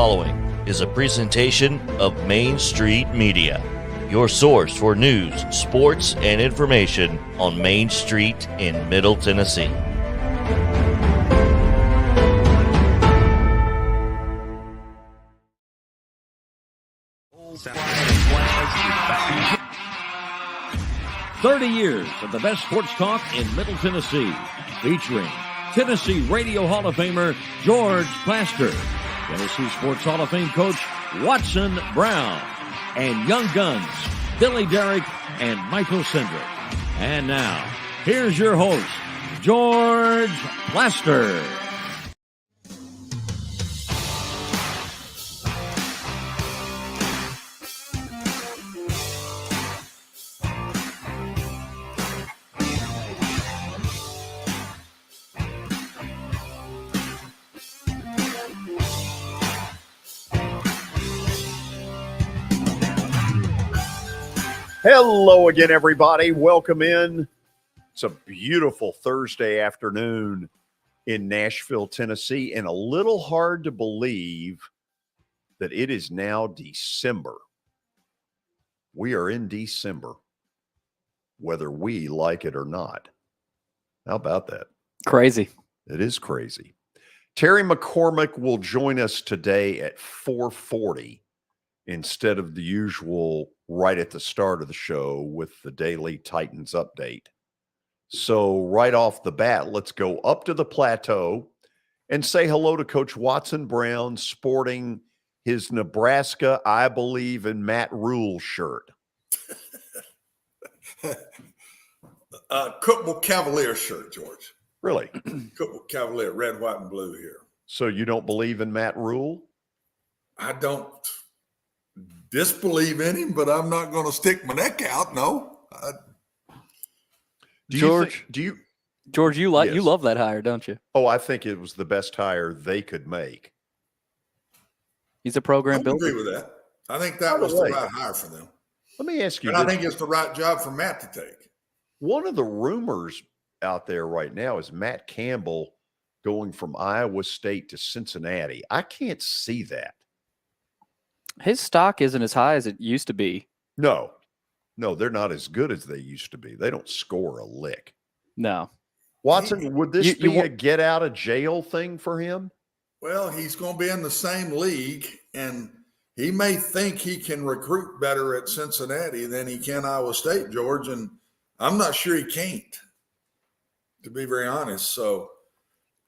following is a presentation of Main Street Media, your source for news, sports, and information on Main Street in Middle Tennessee. Flags. 30 years of the best sports talk in Middle Tennessee, featuring Tennessee Radio Hall of Famer George Plaster, Tennessee Sports Hall of Fame coach Watson Brown, and Young Guns Billy Derrick and Michael Cindric. And now, here's your host, George Plaster. Hello again, everybody. Welcome in. It's a beautiful Thursday afternoon in Nashville, Tennessee, and a little hard to believe that it is now December. We are in December, whether we like it or not. How about that? Crazy. It is crazy. Terry McCormick will join us today at 4:40 instead of the usual right at the start of the show with the daily Titans update. So right off the bat, let's go up to the plateau and say hello to Coach Watson Brown, sporting his Nebraska I Believe in Matt Rule shirt. Cookville Cavalier shirt, George. Really? Cookville Cavalier, red, white, and blue here. So you don't believe in Matt Rule? I don't disbelieve in him, but I'm not going to stick my neck out. No. George, you love that hire, don't you? Oh, I think it was the best hire they could make. He's a program I builder. agree with that. I think that was the right hire for them. Let me ask you. And I think it's the right job for Matt to take. One of the rumors out there right now is Matt Campbell going from Iowa State to Cincinnati. I can't see that. His stock isn't as high as it used to be. No, they're not as good as they used to be. They don't score a lick. No. Watson, would this be a get out of jail thing for him? Well, he's going to be in the same league, and he may think he can recruit better at Cincinnati than he can Iowa State, George, and I'm not sure he can't, to be very honest. So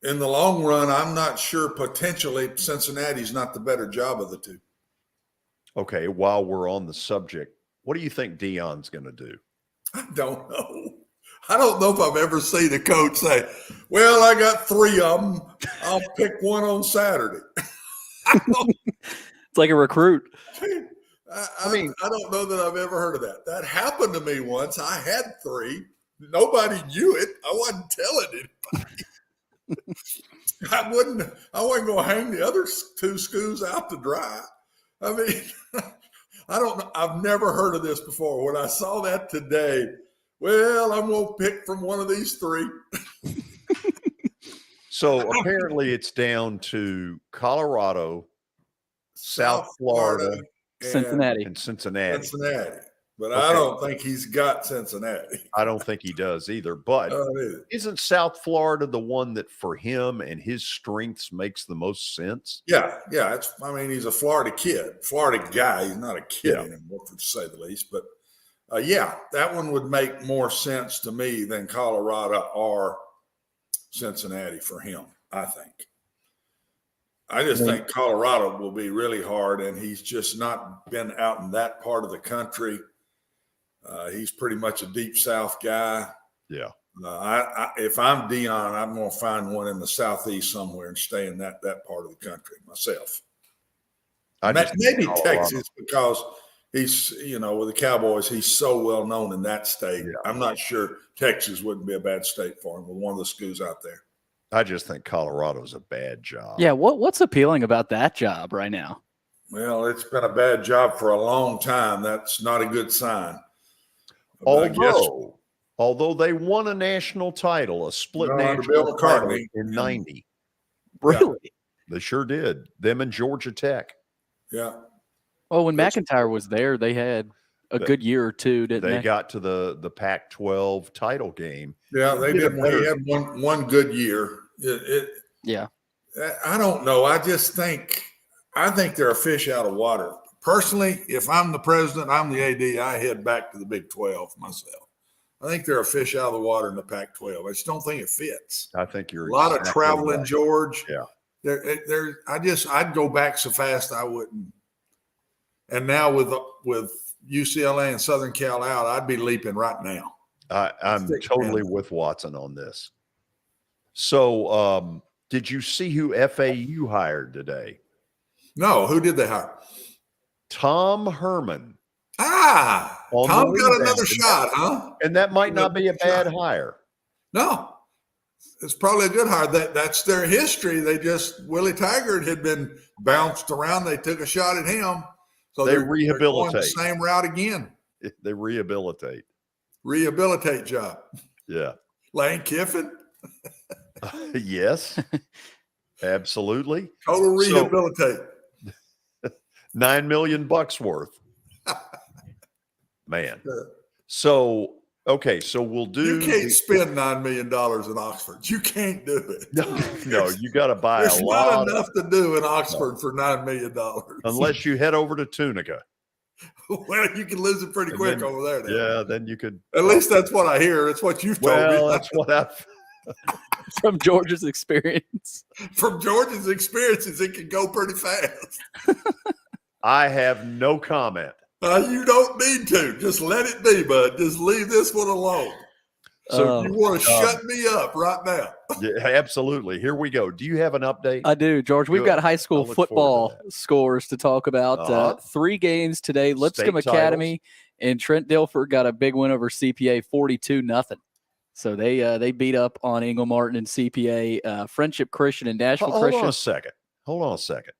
in the long run, I'm not sure potentially Cincinnati's not the better job of the two. Okay, while we're on the subject, what do you think Deion's going to do? I don't know. I don't know if I've ever seen a coach say, well, I got 3 of them. I'll pick one on Saturday. It's like a recruit. I mean, I don't know that I've ever heard of that. That happened to me once. I had 3. Nobody knew it. I wasn't telling anybody. I wasn't going to hang the other 2 schools out to dry. I mean, I don't know. I've never heard of this before. When I saw that today, well, I'm going to pick from one of these 3. So apparently it's down to Colorado, South Florida, Cincinnati. and Cincinnati. But okay. I don't think he's got Cincinnati. I don't think he does either. But isn't South Florida the one that for him and his strengths makes the most sense? Yeah. He's a Florida kid, Florida guy. He's not a kid anymore, to say the least. But, that one would make more sense to me than Colorado or Cincinnati for him, I think. I just think Colorado will be really hard, and he's just not been out in that part of the country. He's pretty much a deep South guy. Yeah. If I'm Deion, I'm going to find one in the Southeast somewhere and stay in that part of the country myself. Maybe Texas, because he's, with the Cowboys, he's so well known in that state. Yeah. I'm not sure Texas wouldn't be a bad state for him with one of the schools out there. I just think Colorado's a bad job. Yeah, what's appealing about that job right now? Well, it's been a bad job for a long time. That's not a good sign. Although they won a national title, a split national title in 90. Really? They sure did. Them and Georgia Tech. Yeah. Oh, when McIntyre was there, they had a good year or two, didn't they? They got to the Pac-12 title game. Yeah, they did. He had one good year. Yeah. I don't know. I think they're a fish out of water. Personally, if I'm the president, I'm the AD, I head back to the Big 12 myself. I think they're a fish out of the water in the Pac-12. I just don't think it fits. I think you're a lot exactly of traveling, right. George. Yeah. I'd go back so fast I wouldn't. And now with UCLA and Southern Cal out, I'd be leaping right now. I'm totally with Watson on this. So, did you see who FAU hired today? No, who did they hire? Tom Herman. Tom got another shot, huh? And that might not be a bad hire. No, it's probably a good hire. That's their history. Willie Taggart had been bounced around. They took a shot at him. So they rehabilitate. They're going the same route again. They rehabilitate. Rehabilitate job. Yeah. Lane Kiffin. Yes. Absolutely. Total rehabilitate. $9 million worth. Man. So, okay, so we'll do. You can't spend $9 million in Oxford. You can't do it. No, you got to buy There's a lot. There's not enough to do in Oxford for $9 million. Unless you head over to Tunica. Well, you can lose it pretty quick over there. Then. Yeah, then you could. At least that's what I hear. It's what you've told me. Well, that's what I've. From George's experience. From George's experiences, it can go pretty fast. I have no comment. You don't need to. Just let it be, bud. Just leave this one alone. So you want to shut me up right now. Yeah, absolutely. Here we go. Do you have an update? I do, George. We've got high school football scores to talk about. 3 games today. Lipscomb Academy and Trent Dilford got a big win over CPA, 42-0. So they beat up on Ingle Martin and CPA. Friendship Christian and Nashville Christian. Hold on a second.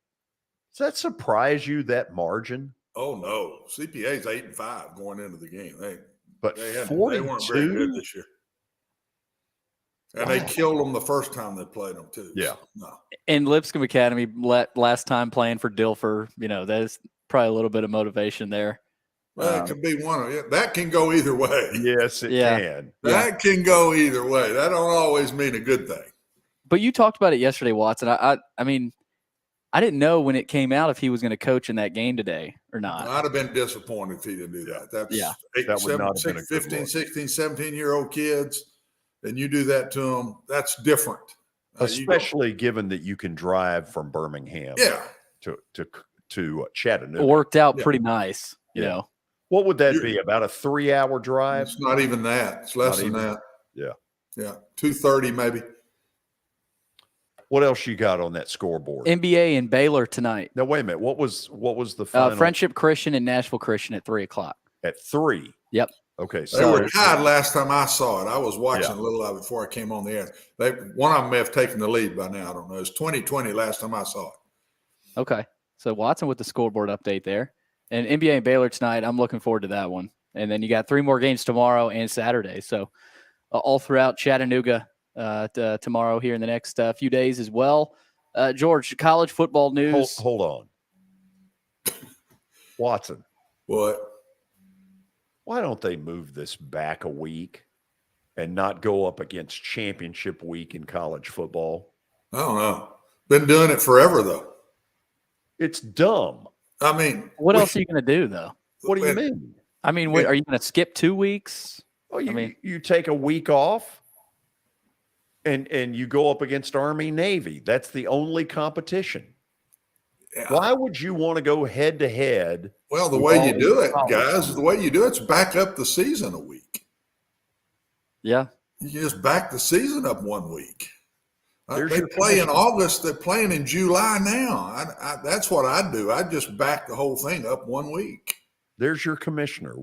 Does that surprise you, that margin? Oh, no. CPA's 8-5 going into the game. They weren't 42? very good this year. And they killed them the first time they played them, too. Yeah. So, no. And Lipscomb Academy, last time playing for Dilfer, that's probably a little bit of motivation there. Well, it could be one of it. That can go either way. Yes, it can. That can go either way. That don't always mean a good thing. But you talked about it yesterday, Watson. I mean, I didn't know when it came out if he was going to coach in that game today or not. I'd have been disappointed if he didn't do that. That's that would not have been a 15, 16, 17-year-old kids, and you do that to them, that's different. Especially given that you can drive from Birmingham to Chattanooga. It worked out pretty nice, you know. What would that be? About a 3-hour drive? It's not even that. It's less than that. Yeah. Yeah. 2:30 maybe. What else you got on that scoreboard? NBA and Baylor tonight. Now, wait a minute. What was the final? Friendship Christian and Nashville Christian at 3:00. At 3? Yep. Okay. So they were tied last time I saw it. I was watching a little of it before I came on the air. One of them may have taken the lead by now. I don't know. It was 20-20 last time I saw it. Okay. So Watson with the scoreboard update there. And NBA and Baylor tonight, I'm looking forward to that one. And then you got 3 more games tomorrow and Saturday. So all throughout Chattanooga tomorrow here in the next few days as well. George, college football news. Hold on. Watson. What? Why don't they move this back a week and not go up against championship week in college football? I don't know. Been doing it forever, though. It's dumb. I mean, what else are you going to do, though? What do you mean? I mean, are you going to skip 2 weeks? Oh, you take a week off and you go up against Army, Navy. That's the only competition. Yeah. Why would you want to go head to head? Well, the way you do it, guys, the way you do it's back up the season a week. Yeah. You can just back the season up 1 week. They play in August. They're playing in July now. That's what I'd do. I'd just back the whole thing up 1 week. There's your commissioner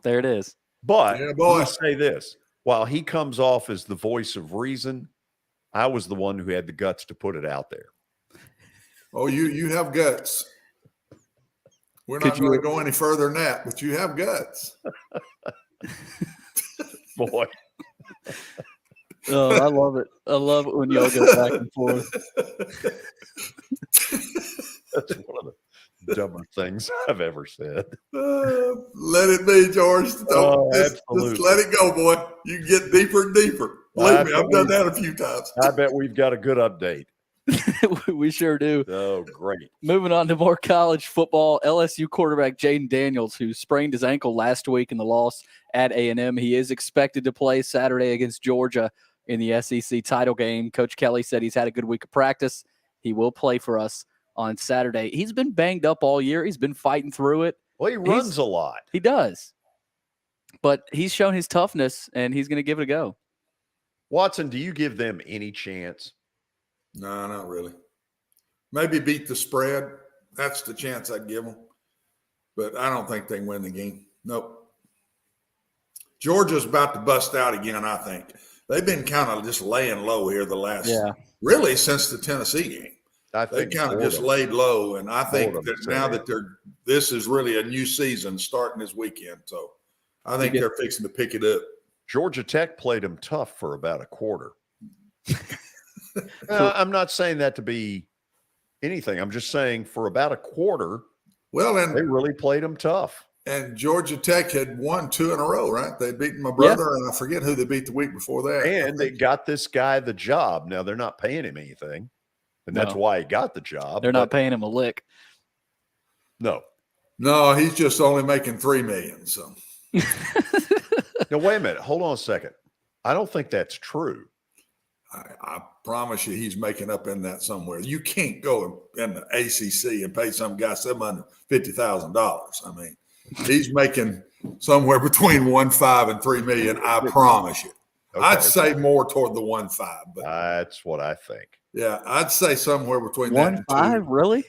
there it is. But let me say this. While he comes off as the voice of reason, I was the one who had the guts to put it out there. Oh, you have guts. We're not going to go any further than that, but you have guts. Boy. Oh, I love it. I love it when y'all go back and forth. That's one of the dumber things I've ever said. Let it be, George. Just let it go, boy. You get deeper and deeper. Believe me, I've done that a few times. I bet we've got a good update. We sure do. Oh, great. Moving on to more college football, LSU quarterback Jaden Daniels, who sprained his ankle last week in the loss at A&M. He is expected to play Saturday against Georgia in the SEC title game. Coach Kelly said he's had a good week of practice. He will play for us on Saturday. He's been banged up all year. He's been fighting through it. Well, he runs a lot. He does. But he's shown his toughness, and he's going to give it a go. Watson, do you give them any chance? No, not really. Maybe beat the spread. That's the chance I'd give them. But I don't think they can win the game. Nope. Georgia's about to bust out again, I think. They've been kind of just laying low here the last really since the Tennessee game. They kind of just laid low, and I think that now that this is really a new season starting this weekend. So I think they're fixing to pick it up. Georgia Tech played them tough for about a quarter. I'm not saying that to be anything. I'm just saying for about a quarter, they really played them tough. And Georgia Tech had won 2 in a row, right? They'd beaten my brother, and I forget who they beat the week before that. And they got this guy the job. Now, they're not paying him anything, and that's why he got the job. They're not paying him a lick. No. No, he's just only making $3 million. So. Now, wait a minute. Hold on a second. I don't think that's true. I promise you he's making up in that somewhere. You can't go in the ACC and pay some guy $750,000. I mean, he's making somewhere between 1.5 and $3 million. I promise you. Okay. I'd say more toward the 1.5. But that's what I think. Yeah, I'd say somewhere between 1.5. Really?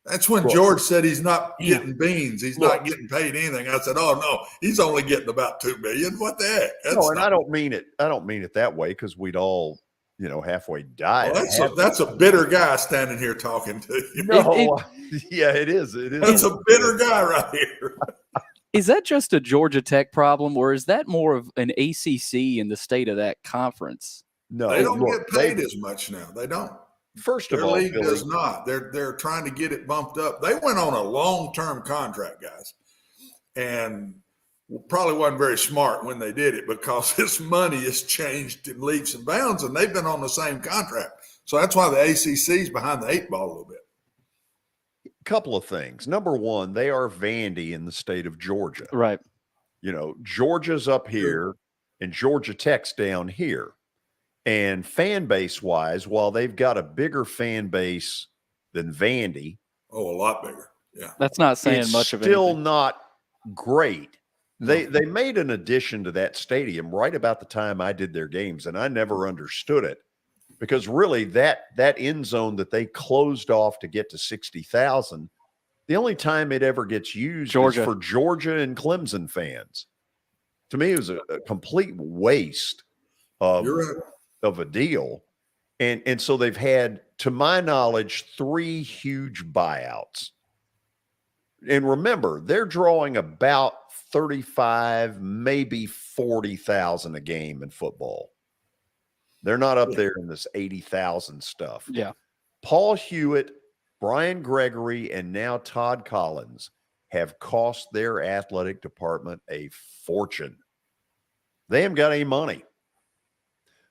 That's when George said he's not getting beans. He's not getting paid anything. I said, "Oh no, he's only getting about $2 million. What the heck?" I don't mean it. I don't mean it that way because we'd all, halfway die. Well, that's a bitter guy standing here talking to you. No, yeah, it is. It is. That's a bitter guy right here. Is that just a Georgia Tech problem, or is that more of an ACC in the state of that conference? No, they don't get paid as much now. They don't. First of all, their league does not. They're trying to get it bumped up. They went on a long-term contract, guys, and probably wasn't very smart when they did it because this money has changed in leaps and bounds, and they've been on the same contract. So that's why the ACC is behind the 8 ball a little bit. Couple of things. Number one, they are Vandy in the state of Georgia. Right. Georgia's up here and Georgia Tech's down here. And fan base wise, while they've got a bigger fan base than Vandy. Oh, a lot bigger. Yeah. That's not saying much of it. Still not great. They made an addition to that stadium right about the time I did their games, and I never understood it. Because really that end zone that they closed off to get to 60,000, the only time it ever gets used is for Georgia and Clemson fans. To me, it was a complete waste of a deal. And so they've had, to my knowledge, 3 huge buyouts. And remember, they're drawing about 35, maybe 40,000 a game in football. They're not up there in this 80,000 stuff. Yeah. Paul Hewitt, Brian Gregory, and now Todd Collins have cost their athletic department a fortune. They haven't got any money.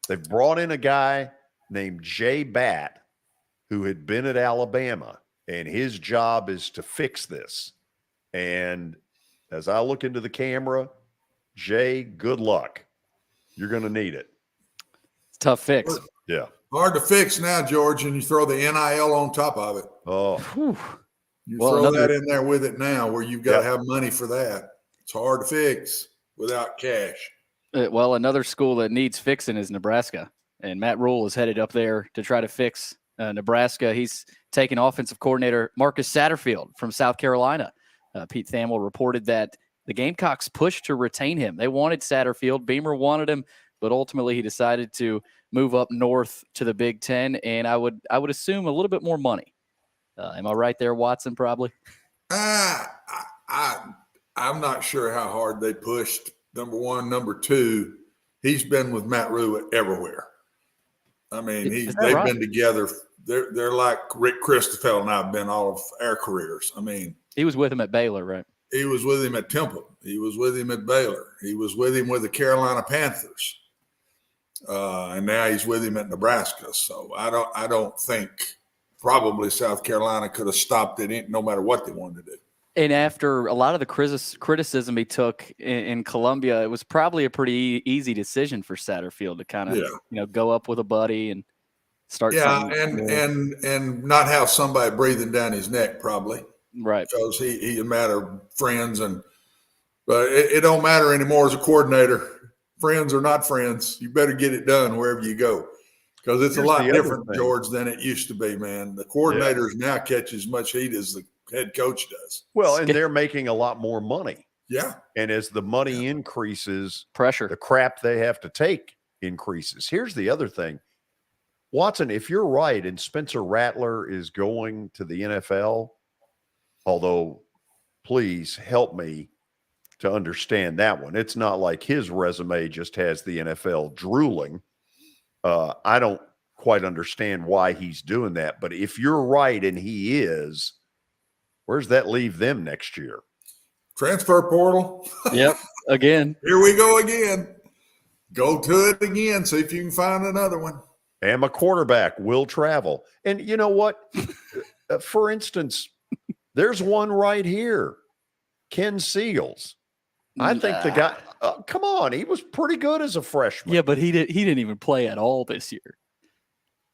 They've brought in a guy named Jay Batt who had been at Alabama, and his job is to fix this. And as I look into the camera, Jay, good luck. You're going to need it. Tough fix. Yeah. Hard to fix now, George, and you throw the NIL on top of it. Oh. You throw that in there with it now where you've got to have money for that. It's hard to fix without cash. Well, another school that needs fixing is Nebraska, and Matt Rule is headed up there to try to fix Nebraska. He's taken offensive coordinator Marcus Satterfield from South Carolina. Pete Thamel reported that the Gamecocks pushed to retain him. They wanted Satterfield. Beamer wanted him, but ultimately he decided to move up north to the Big Ten, and I would assume a little bit more money. Am I right there, Watson? Probably. I'm not sure how hard they pushed. Number one, number two, he's been with Matt Rule everywhere. I mean, Is that they've right? been together. They're like Rick Christopher and I have been all of our careers. I mean, He was with him at Baylor, right? he was with him at Temple. He was with him at Baylor. He was with him with the Carolina Panthers. And now he's with him at Nebraska. So I don't think probably South Carolina could have stopped it no matter what they wanted to do. And after a lot of the criticism he took in Columbia, it was probably a pretty easy decision for Satterfield to kind of, go up with a buddy and start. Yeah, something. and not have somebody breathing down his neck probably, Right. because he a matter of friends, but it don't matter anymore as a coordinator. Friends or not friends, you better get it done wherever you go, because it's a lot different, George, than it used to be. Man, the coordinators now catch as much heat as the head coach does. Well, and they're making a lot more money. Yeah. And as the money increases, pressure, the crap they have to take increases. Here's the other thing. Watson, if you're right and Spencer Rattler is going to the NFL, although please help me to understand that one. It's not like his resume just has the NFL drooling. I don't quite understand why he's doing that. But if you're right and he is, where's that leave them next year? Transfer portal. Yep. Again. Here we go again. Go to it again. See if you can find another one. And my quarterback will travel. And you know what? For instance, there's one right here. Ken Seals. I think the guy, come on, he was pretty good as a freshman. Yeah, but he didn't even play at all this year.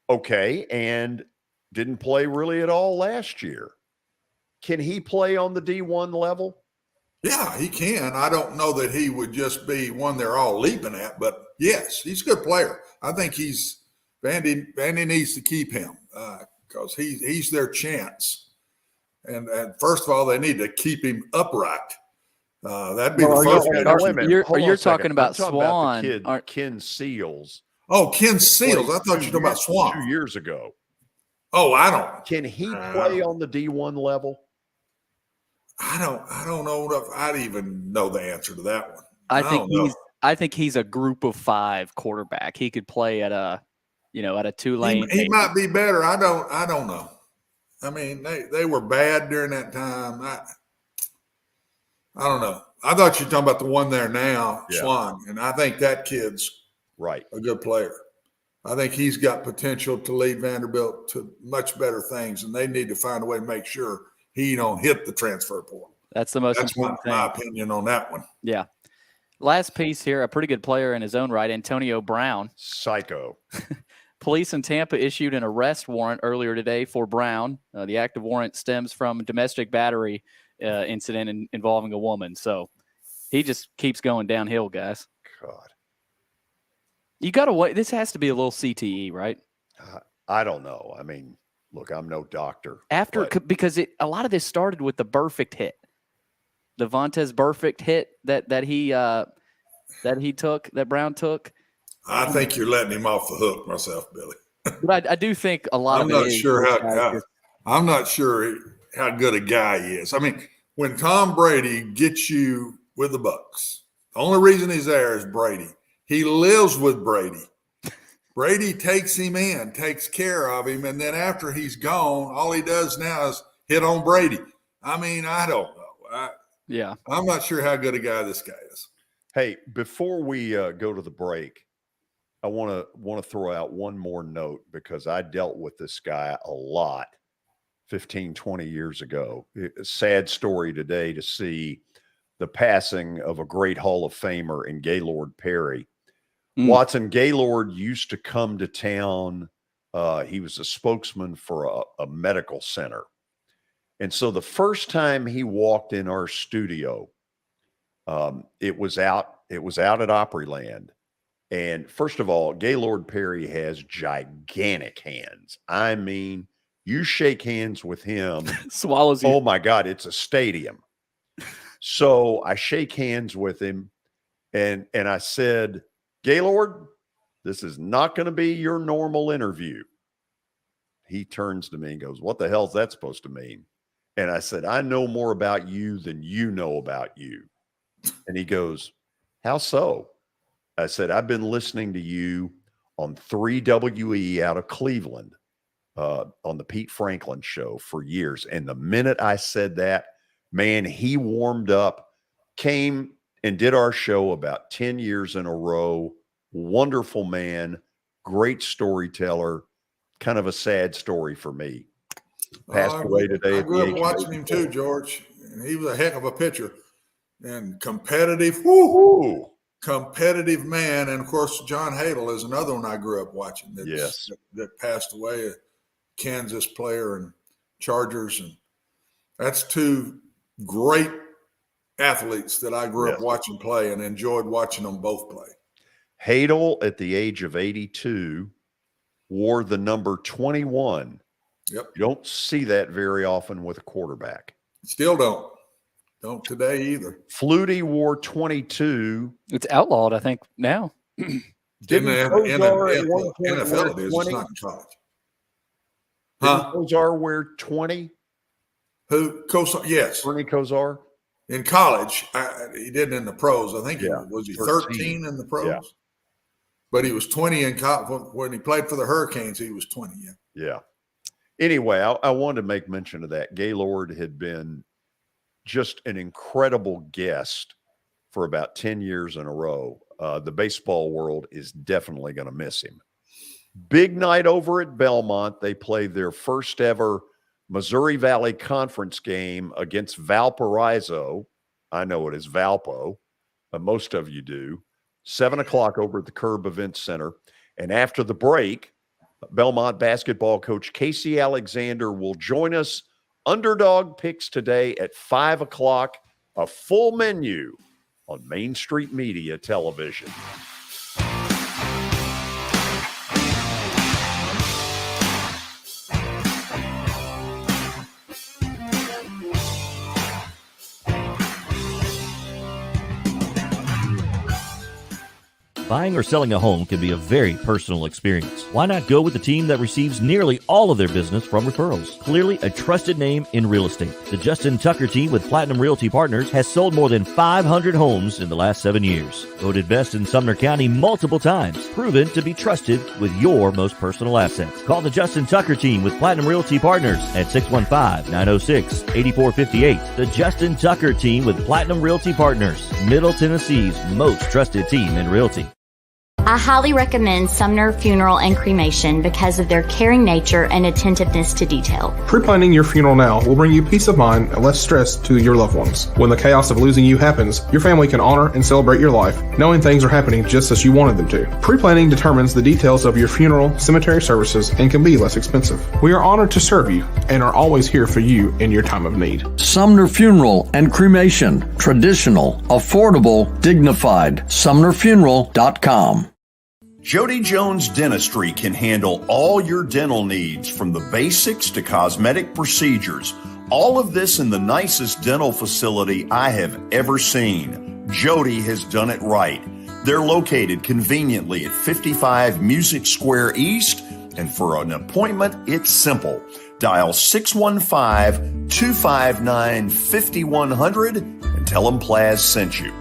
Okay, and didn't play really at all last year. Can he play on the D1 level? Yeah, he can. I don't know that he would just be one they're all leaping at, but yes, he's a good player. I think Vandy needs to keep him because he's their chance. And first of all, they need to keep him upright. That'd be the first thing. You're talking about Swan. About the kid, Ken Seals. Oh, Ken Seals. I thought you were talking about Swan. 2 years ago. Oh, I don't. Can he play on the D1 level? I don't know if I'd even know the answer to that one. I think he's a group of 5 quarterback. He could play at a Tulane. He might be better. I don't know. I mean, they were bad during that time. I don't know. I thought you were talking about the one there now, Swan, and I think that kid's right, a good player. I think he's got potential to lead Vanderbilt to much better things, and they need to find a way to make sure he don't hit the transfer portal. That's the most important thing. My opinion on that one. Yeah. Last piece here, a pretty good player in his own right, Antonio Brown. Psycho. Police in Tampa issued an arrest warrant earlier today for Brown. The active warrant stems from a domestic battery incident involving a woman. So he just keeps going downhill, guys. God. You got to wait. This has to be a little CTE, right? I don't know. I mean, look, I'm no doctor. Because a lot of this started with the Burfict hit. The Vontaze Burfict hit that Brown took. I think you're letting him off the hook myself, Billy. But I do think a lot I'm not sure how good a guy he is. I mean, when Tom Brady gets you with the Bucks, the only reason he's there is Brady. He lives with Brady. Brady takes him in, takes care of him, and then after he's gone, all he does now is hit on Brady. I mean, I don't know. I'm not sure how good a guy this guy is. Hey, before we go to the break, I want to throw out one more note because I dealt with this guy a lot 15, 20 years ago. A sad story today to see the passing of a great Hall of Famer in Gaylord Perry. Watson, Gaylord used to come to town. He was a spokesman for a medical center. And so the first time he walked in our studio, it was out at Opryland. And first of all, Gaylord Perry has gigantic hands. I mean, you shake hands with him. Swallows you. Oh my God, it's a stadium. So I shake hands with him and I said, Gaylord, this is not going to be your normal interview. He turns to me and goes, what the hell is that supposed to mean? And I said, I know more about you than you know about you. And he goes, how so? I said, I've been listening to you on 3WE out of Cleveland on the Pete Franklin show for years. And the minute I said that, man, he warmed up, came and did our show about 10 years in a row. Wonderful man, great storyteller, kind of a sad story for me. Passed away today. I grew up watching him too, George. And he was a heck of a pitcher and competitive. Competitive man. And of course, John Hadel is another one I grew up watching. That passed away, a Kansas player and Chargers. And that's two great athletes that I grew up watching play and enjoyed watching them both play. Hadel, at the age of 82, wore the number 21. Yep. You don't see that very often with a quarterback. Still don't. Don't today either. Flutie wore 22. It's outlawed, I think, now. Didn't Kozar at one point NFL wear it is. 20? It's not in college. Didn't Kozar wear 20? Who? Kozar? Yes. Bernie Kozar? In college, he didn't in the pros. I think was he 13 in the pros? Yeah. But he was 20 in college. When he played for the Hurricanes, he was 20. Yeah. Anyway, I wanted to make mention of that. Gaylord had been just an incredible guest for about 10 years in a row. The baseball world is definitely going to miss him. Big night over at Belmont. They played their first ever Missouri Valley Conference game against Valparaiso. I know it is Valpo, but most of you do. 7 o'clock over at the Curb Event Center. And after the break, Belmont basketball coach Casey Alexander will join us. Underdog picks today at 5 o'clock, a full menu on Main Street Media Television. Buying or selling a home can be a very personal experience. Why not go with the team that receives nearly all of their business from referrals? Clearly a trusted name in real estate. The Justin Tucker team with Platinum Realty Partners has sold more than 500 homes in the last 7 years. Voted best in Sumner County multiple times. Proven to be trusted with your most personal assets. Call the Justin Tucker team with Platinum Realty Partners at 615-906-8458. The Justin Tucker team with Platinum Realty Partners, Middle Tennessee's most trusted team in realty. I highly recommend Sumner Funeral and Cremation because of their caring nature and attentiveness to detail. Pre-planning your funeral now will bring you peace of mind and less stress to your loved ones. When the chaos of losing you happens, your family can honor and celebrate your life, knowing things are happening just as you wanted them to. Pre-planning determines the details of your funeral, cemetery services, and can be less expensive. We are honored to serve you and are always here for you in your time of need. Sumner Funeral and Cremation. Traditional, affordable, dignified. SumnerFuneral.com. Jody Jones Dentistry can handle all your dental needs, from the basics to cosmetic procedures. All of this in the nicest dental facility I have ever seen. Jody has done it right. They're located conveniently at 55 Music Square East, and for an appointment, it's simple. Dial 615-259-5100 and tell them Plaz sent you.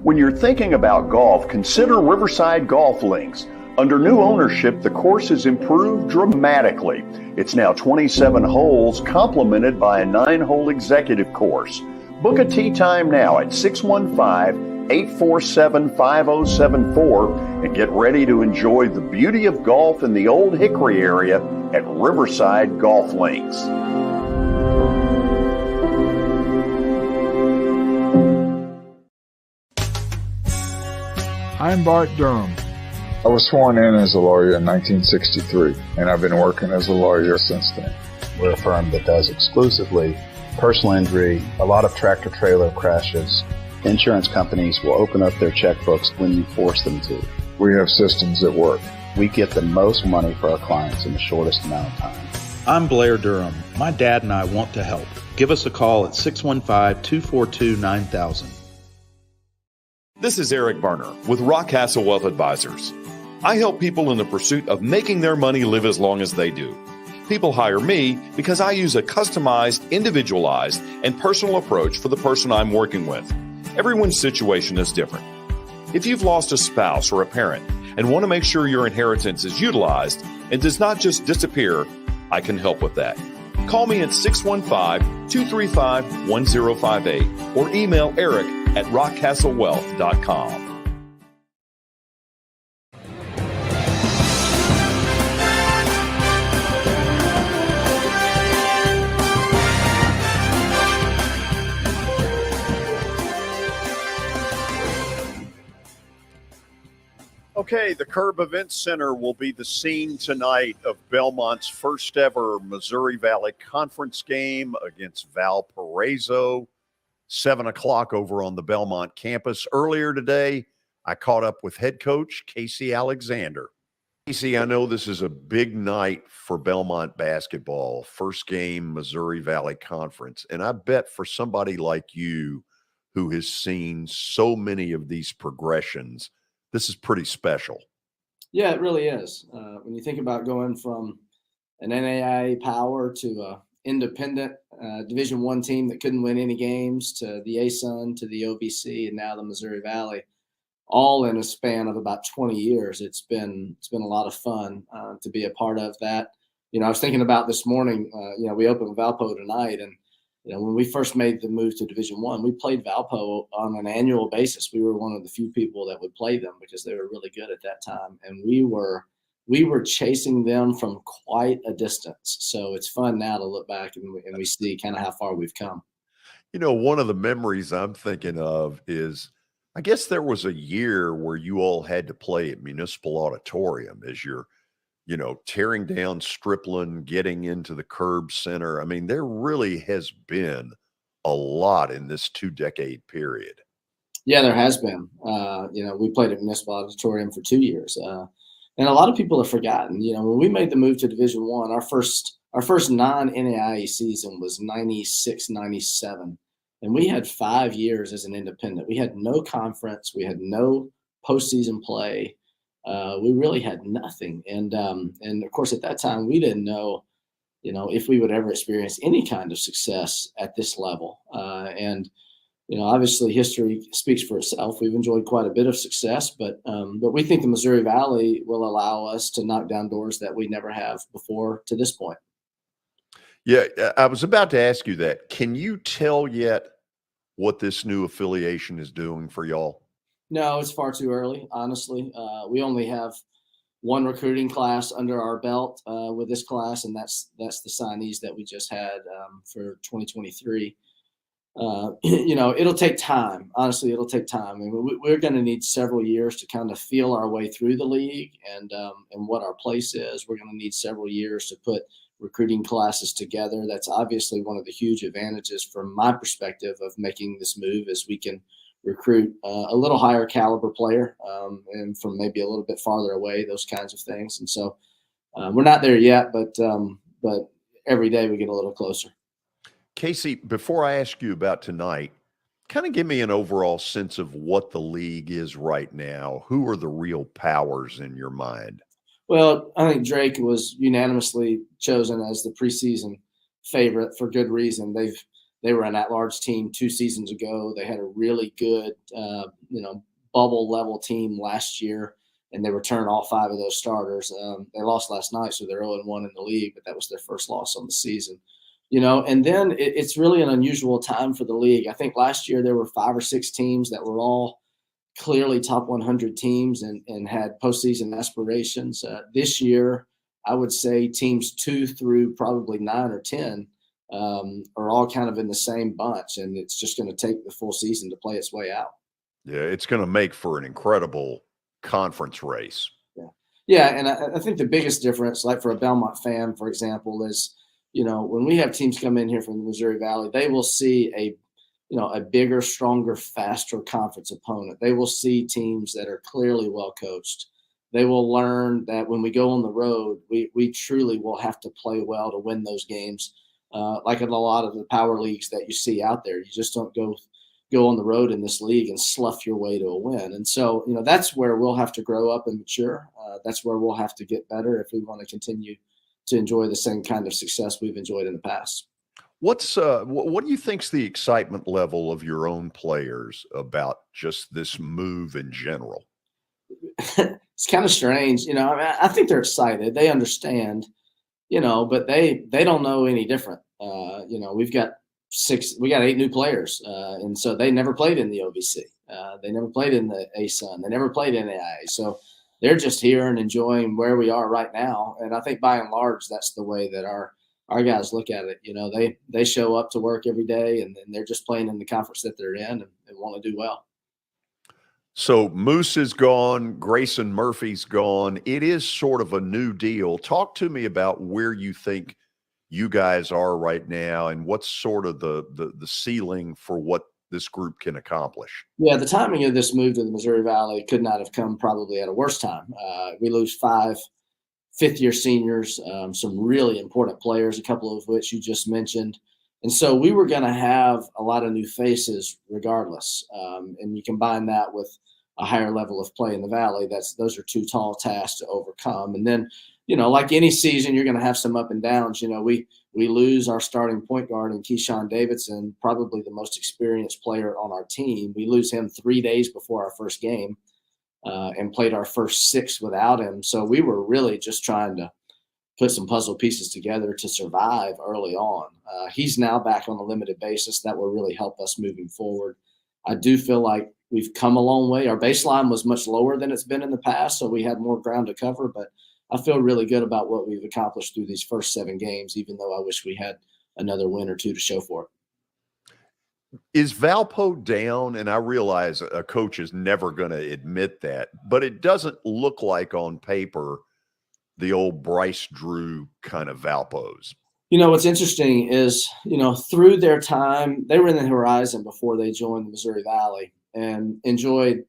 When you're thinking about golf, consider Riverside Golf Links. Under new ownership, the course has improved dramatically. It's now 27 holes, complemented by a 9-hole executive course. Book a tee time now at 615-847-5074 and get ready to enjoy the beauty of golf in the Old Hickory area at Riverside Golf Links. I'm Bart Durham. I was sworn in as a lawyer in 1963, and I've been working as a lawyer since then. We're a firm that does exclusively personal injury, a lot of tractor-trailer crashes. Insurance companies will open up their checkbooks when you force them to. We have systems that work. We get the most money for our clients in the shortest amount of time. I'm Blair Durham. My dad and I want to help. Give us a call at 615-242-9000. This is Eric Berner with Rockcastle Wealth Advisors. I help people in the pursuit of making their money live as long as they do. People hire me because I use a customized, individualized, and personal approach for the person I'm working with. Everyone's situation is different. If you've lost a spouse or a parent and want to make sure your inheritance is utilized and does not just disappear, I can help with that. Call me at 615-235-1058 or email eric@rockcastlewealth.com. Okay, the Curb Event Center will be the scene tonight of Belmont's first ever Missouri Valley Conference game against Valparaiso, 7 o'clock over on the Belmont campus. Earlier today, I caught up with head coach Casey Alexander. Casey, I know this is a big night for Belmont basketball, first game Missouri Valley Conference, and I bet for somebody like you who has seen so many of these progressions, this is pretty special. Yeah, it really is. When you think about going from an NAIA power to a independent Division I team that couldn't win any games to the ASUN to the OVC and now the Missouri Valley, all in a span of about 20 years. It's been a lot of fun to be a part of that. I was thinking about this morning. We opened Valpo tonight, and when we first made the move to Division I, we played Valpo on an annual basis. We were one of the few people that would play them because they were really good at that time. And we were chasing them from quite a distance. So it's fun now to look back and we see kind of how far we've come. One of the memories I'm thinking of is, I guess there was a year where you all had to play at Municipal Auditorium as you're tearing down Stripland, getting into the Curb Center. I mean, there really has been a lot in this 2-decade period. Yeah, there has been. We played at Municipal Auditorium for 2 years. And a lot of people have forgotten, when we made the move to Division I, our first non-NAIA season was 96, 97. And we had 5 years as an independent. We had no conference. We had no postseason play. We really had nothing. And of course, at that time, we didn't know, if we would ever experience any kind of success at this level. Obviously history speaks for itself. We've enjoyed quite a bit of success, but we think the Missouri Valley will allow us to knock down doors that we never have before to this point. Yeah, I was about to ask you that. Can you tell yet what this new affiliation is doing for y'all? No, it's far too early, honestly. We only have one recruiting class under our belt with this class, and that's the signees that we just had for 2023. It'll take time. Honestly, it'll take time. I mean, we're going to need several years to kind of feel our way through the league and what our place is. We're going to need several years to put recruiting classes together. That's obviously one of the huge advantages from my perspective of making this move, is we can recruit a little higher caliber player and from maybe a little bit farther away, those kinds of things. And so we're not there yet, but every day we get a little closer. Casey, before I ask you about tonight, kind of give me an overall sense of what the league is right now. Who are the real powers in your mind? Well, I think Drake was unanimously chosen as the preseason favorite for good reason. They were an at-large team 2 seasons ago. They had a really good, bubble level team last year, and they returned all 5 of those starters. They lost last night, so they're 0-1 in the league, but that was their first loss on the season. And then it's really an unusual time for the league. I think last year there were 5 or 6 teams that were all clearly top 100 teams and had postseason aspirations. This year, I would say teams 2 through probably 9 or 10 are all kind of in the same bunch, and it's just going to take the full season to play its way out. Yeah, it's going to make for an incredible conference race. Yeah, and I think the biggest difference, like for a Belmont fan, for example, is, when we have teams come in here from the Missouri Valley, they will see a bigger, stronger, faster conference opponent. They will see teams that are clearly well coached. They will learn that when we go on the road, we truly will have to play well to win those games. Like in a lot of the power leagues that you see out there, you just don't go on the road in this league and slough your way to a win. And so, that's where we'll have to grow up and mature. That's where we'll have to get better if we want to continue to enjoy the same kind of success we've enjoyed in the past. What do you think's the excitement level of your own players about just this move in general? It's kind of strange, you know. I mean, I think they're excited. They understand, you know, but they don't know any different. You know, we got 8 new players, and so they never played in the OVC. They never played in the ASUN. They never played in AIA. So they're just here and enjoying where we are right now. And I think by and large, that's the way that our guys look at it. You know, they show up to work every day, and they're just playing in the conference that they're in and want to do well. So Moose is gone. Grayson Murphy's gone. It is sort of a new deal. Talk to me about where you think you guys are right now and what's sort of the ceiling for what this group can accomplish. Yeah, the timing of this move to the Missouri Valley could not have come probably at a worse time. We lose 5 fifth-year seniors, some really important players, a couple of which you just mentioned. And so we were going to have a lot of new faces regardless. And you combine that with a higher level of play in the Valley. Those are 2 tall tasks to overcome. And then, you know, like any season, you're going to have some up and downs. You know, we lose our starting point guard in Keyshawn Davidson, probably the most experienced player on our team. We lose him 3 days before our first game and played our first 6 without him. So we were really just trying to put some puzzle pieces together to survive early on. He's now back on a limited basis. That will really help us moving forward. I do feel like we've come a long way. Our baseline was much lower than it's been in the past, so we had more ground to cover, but I feel really good about what we've accomplished through these first 7 games, even though I wish we had another win or 2 to show for it. Is Valpo down? And I realize a coach is never going to admit that, but it doesn't look like on paper the old Bryce Drew kind of Valpos. You know, what's interesting is, you know, through their time, they were in the Horizon before they joined the Missouri Valley and enjoyed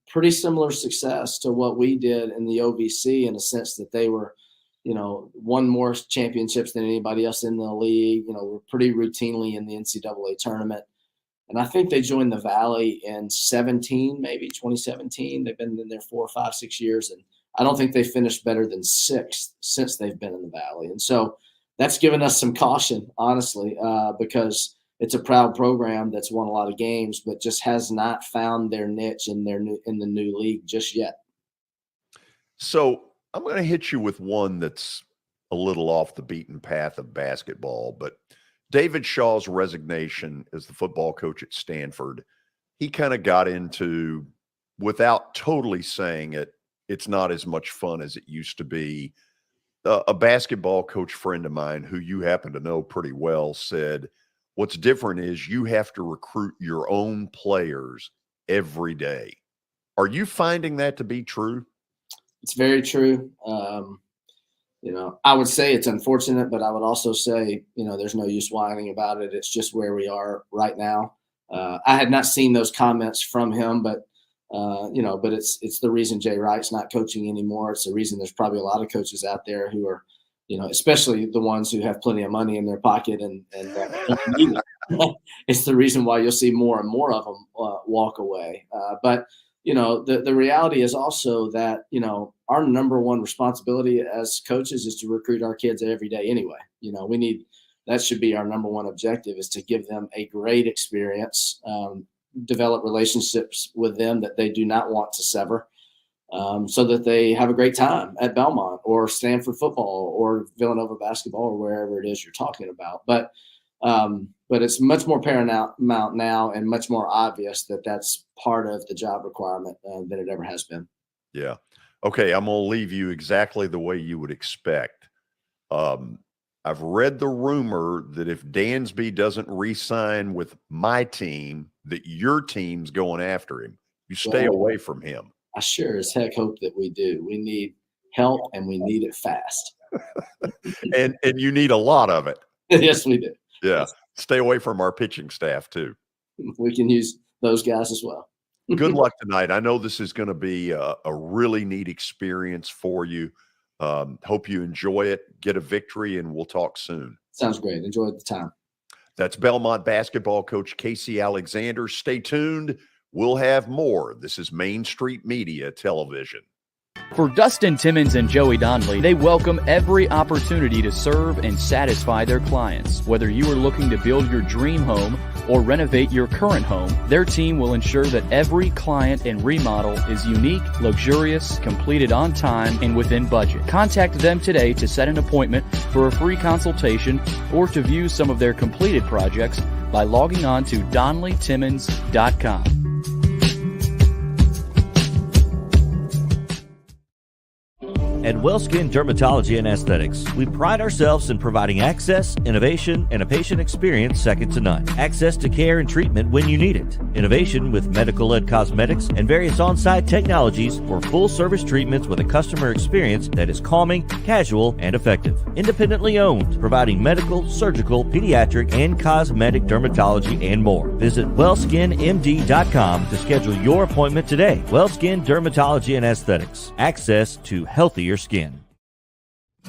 pretty similar success to what we did in the OVC, in a sense that they were, you know, won more championships than anybody else in the league. You know, we're pretty routinely in the NCAA tournament. And I think they joined the Valley in 2017. They've been in there 4, 5, 6 years. And I don't think they finished better than 6th since they've been in the Valley. And so that's given us some caution, honestly, because it's a proud program that's won a lot of games, but just has not found their niche in the new league just yet. So I'm going to hit you with one that's a little off the beaten path of basketball, but David Shaw's resignation as the football coach at Stanford, he kind of got into, without totally saying it, it's not as much fun as it used to be. A basketball coach friend of mine who you happen to know pretty well said, what's different is you have to recruit your own players every day. Are you finding that to be true? It's very true. You know, I would say it's unfortunate, but I would also say, you know, there's no use whining about it. It's just where we are right now. I had not seen those comments from him, but you know, but it's the reason Jay Wright's not coaching anymore. It's the reason there's probably a lot of coaches out there who are, you know, especially the ones who have plenty of money in their pocket and it's the reason why you'll see more and more of them walk away. But, you know, the reality is also that, you know, our number one responsibility as coaches is to recruit our kids every day anyway. You know, that should be our number one objective, is to give them a great experience, develop relationships with them that they do not want to sever, so that they have a great time at Belmont or Stanford football or Villanova basketball or wherever it is you're talking about. But it's much more paramount now and much more obvious that that's part of the job requirement than it ever has been. Yeah. Okay, I'm going to leave you exactly the way you would expect. I've read the rumor that if Dansby doesn't re-sign with my team, that your team's going after him. You stay away from him. I sure as heck hope that we do. We need help, and we need it fast. and you need a lot of it. Yes, we do. Yeah. Stay away from our pitching staff, too. We can use those guys as well. Good luck tonight. I know this is going to be a really neat experience for you. Hope you enjoy it, get a victory, and we'll talk soon. Sounds great. Enjoy the time. That's Belmont basketball coach Casey Alexander. Stay tuned. We'll have more. This is Main Street Media Television. For Dustin Timmons and Joey Donnelly, they welcome every opportunity to serve and satisfy their clients. Whether you are looking to build your dream home or renovate your current home, their team will ensure that every client and remodel is unique, luxurious, completed on time, and within budget. Contact them today to set an appointment for a free consultation or to view some of their completed projects by logging on to DonnellyTimmons.com. At WellSkin Dermatology and Aesthetics, we pride ourselves in providing access, innovation, and a patient experience second to none. Access to care and treatment when you need it. Innovation with medical-led cosmetics and various on-site technologies for full-service treatments with a customer experience that is calming, casual, and effective. Independently owned, providing medical, surgical, pediatric, and cosmetic dermatology and more. Visit WellSkinMD.com to schedule your appointment today. WellSkin Dermatology and Aesthetics. Access to healthier skin.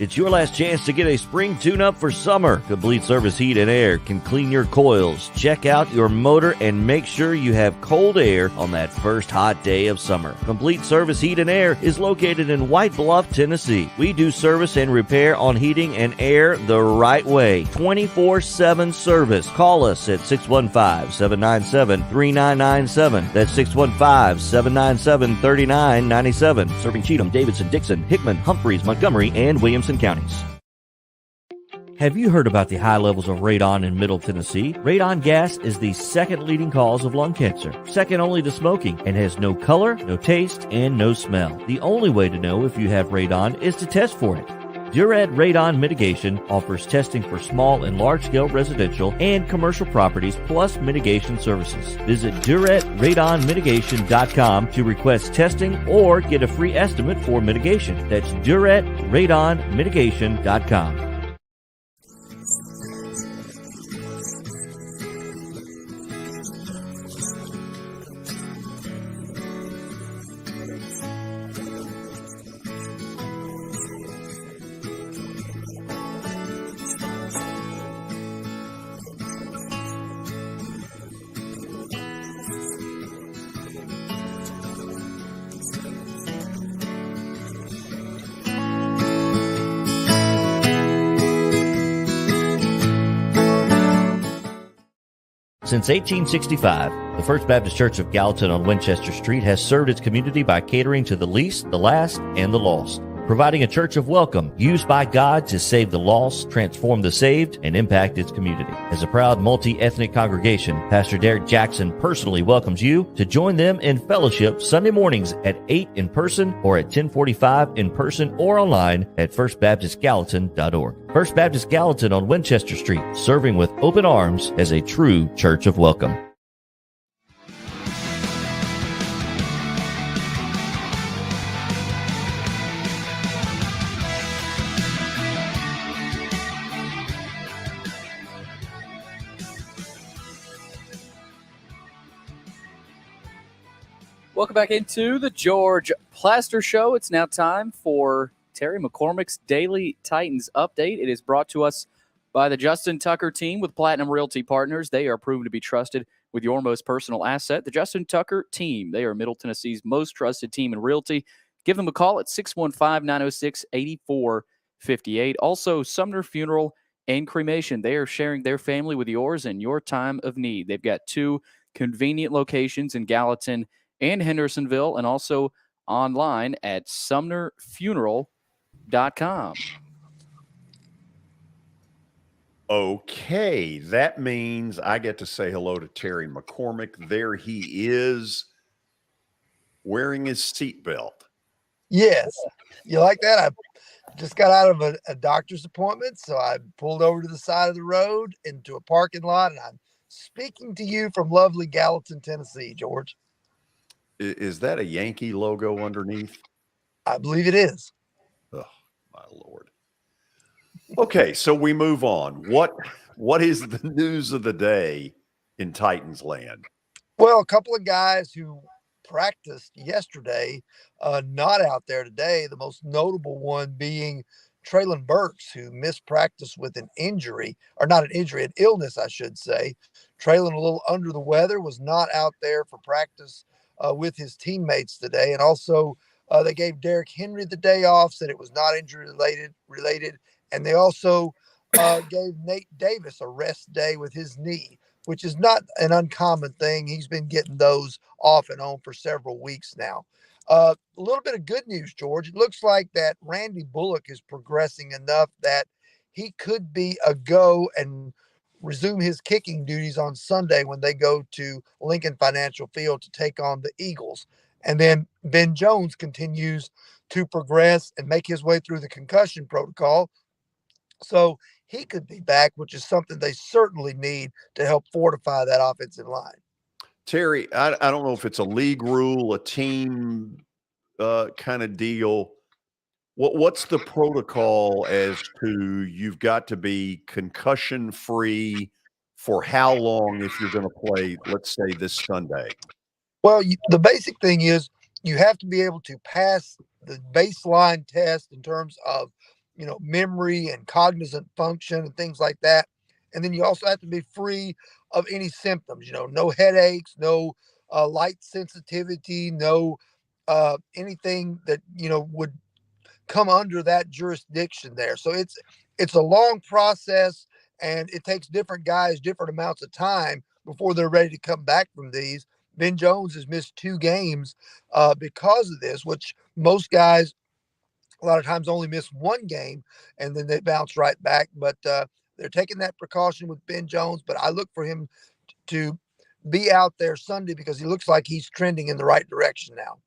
It's your last chance to get a spring tune-up for summer. Complete Service Heat and Air can clean your coils, check out your motor, and make sure you have cold air on that first hot day of summer. Complete Service Heat and Air is located in White Bluff, Tennessee. We do service and repair on heating and air the right way. 24/7 service. Call us at 615-797-3997. That's 615-797-3997. Serving Cheatham, Davidson, Dixon, Hickman, Humphreys, Montgomery, and Williamson counties. Have you heard about the high levels of radon in Middle Tennessee? Radon gas is the second leading cause of lung cancer, second only to smoking, and has no color, no taste, and no smell. The only way to know if you have radon is to test for it. Duret Radon Mitigation offers testing for small and large-scale residential and commercial properties, plus mitigation services. Visit DuretRadonMitigation.com to request testing or get a free estimate for mitigation. That's DuretRadonMitigation.com. Since 1865, the First Baptist Church of Gallatin on Winchester Street has served its community by catering to the least, the last, and the lost, providing a church of welcome used by God to save the lost, transform the saved, and impact its community. As a proud multi-ethnic congregation, Pastor Derek Jackson personally welcomes you to join them in fellowship Sunday mornings at 8 in person or at 1045 in person or online at firstbaptistgallatin.org. First Baptist Gallatin on Winchester Street, serving with open arms as a true church of welcome. Welcome back into the George Plaster Show. It's now time for Terry McCormick's Daily Titans Update. It is brought to us by the Justin Tucker team with Platinum Realty Partners. They are proven to be trusted with your most personal asset. The Justin Tucker team, they are Middle Tennessee's most trusted team in realty. Give them a call at 615-906-8458. Also, Sumner Funeral and Cremation. They are sharing their family with yours in your time of need. They've got two convenient locations in Gallatin and Hendersonville, and also online at sumnerfuneral.com. Okay, that means I get to say hello to Terry McCormick. There he is, wearing his seatbelt. Yes. You like that? I just got out of a doctor's appointment, so I pulled over to the side of the road into a parking lot, and I'm speaking to you from lovely Gallatin, Tennessee, George. Is that a Yankee logo underneath? I believe it is. Oh, my Lord. Okay, so we move on. What is the news of the day in Titans land? Well, a couple of guys who practiced yesterday, not out there today. The most notable one being Traylon Burks, who missed practice with an injury, or not an injury, an illness, I should say. Traylon, a little under the weather, was not out there for practice with his teammates today. And also They gave Derrick Henry the day off, said it was not injury related. And they also gave Nate Davis a rest day with his knee, which is not an uncommon thing. He's been getting those off and on for several weeks now. A little bit of good news, George. It looks like that Randy Bullock is progressing enough that he could be a go and resume his kicking duties on Sunday when they go to Lincoln Financial Field to take on the Eagles. And then Ben Jones continues to progress and make his way through the concussion protocol. So he could be back, which is something they certainly need to help fortify that offensive line. Terry, I don't know if it's a league rule, a team kind of deal. What's the protocol as to you've got to be concussion free for how long if you're going to play, let's say, this Sunday? Well, the basic thing is you have to be able to pass the baseline test in terms of, memory and cognizant function and things like that. And then you also have to be free of any symptoms, no headaches, no light sensitivity, no anything that, would come under that jurisdiction there. So it's a long process, and it takes different guys different amounts of time before they're ready to come back from these. Ben Jones has missed 2 games because of this, which most guys a lot of times only miss 1 game and then they bounce right back. But they're taking that precaution with Ben Jones. But I look for him to be out there Sunday because he looks like he's trending in the right direction now.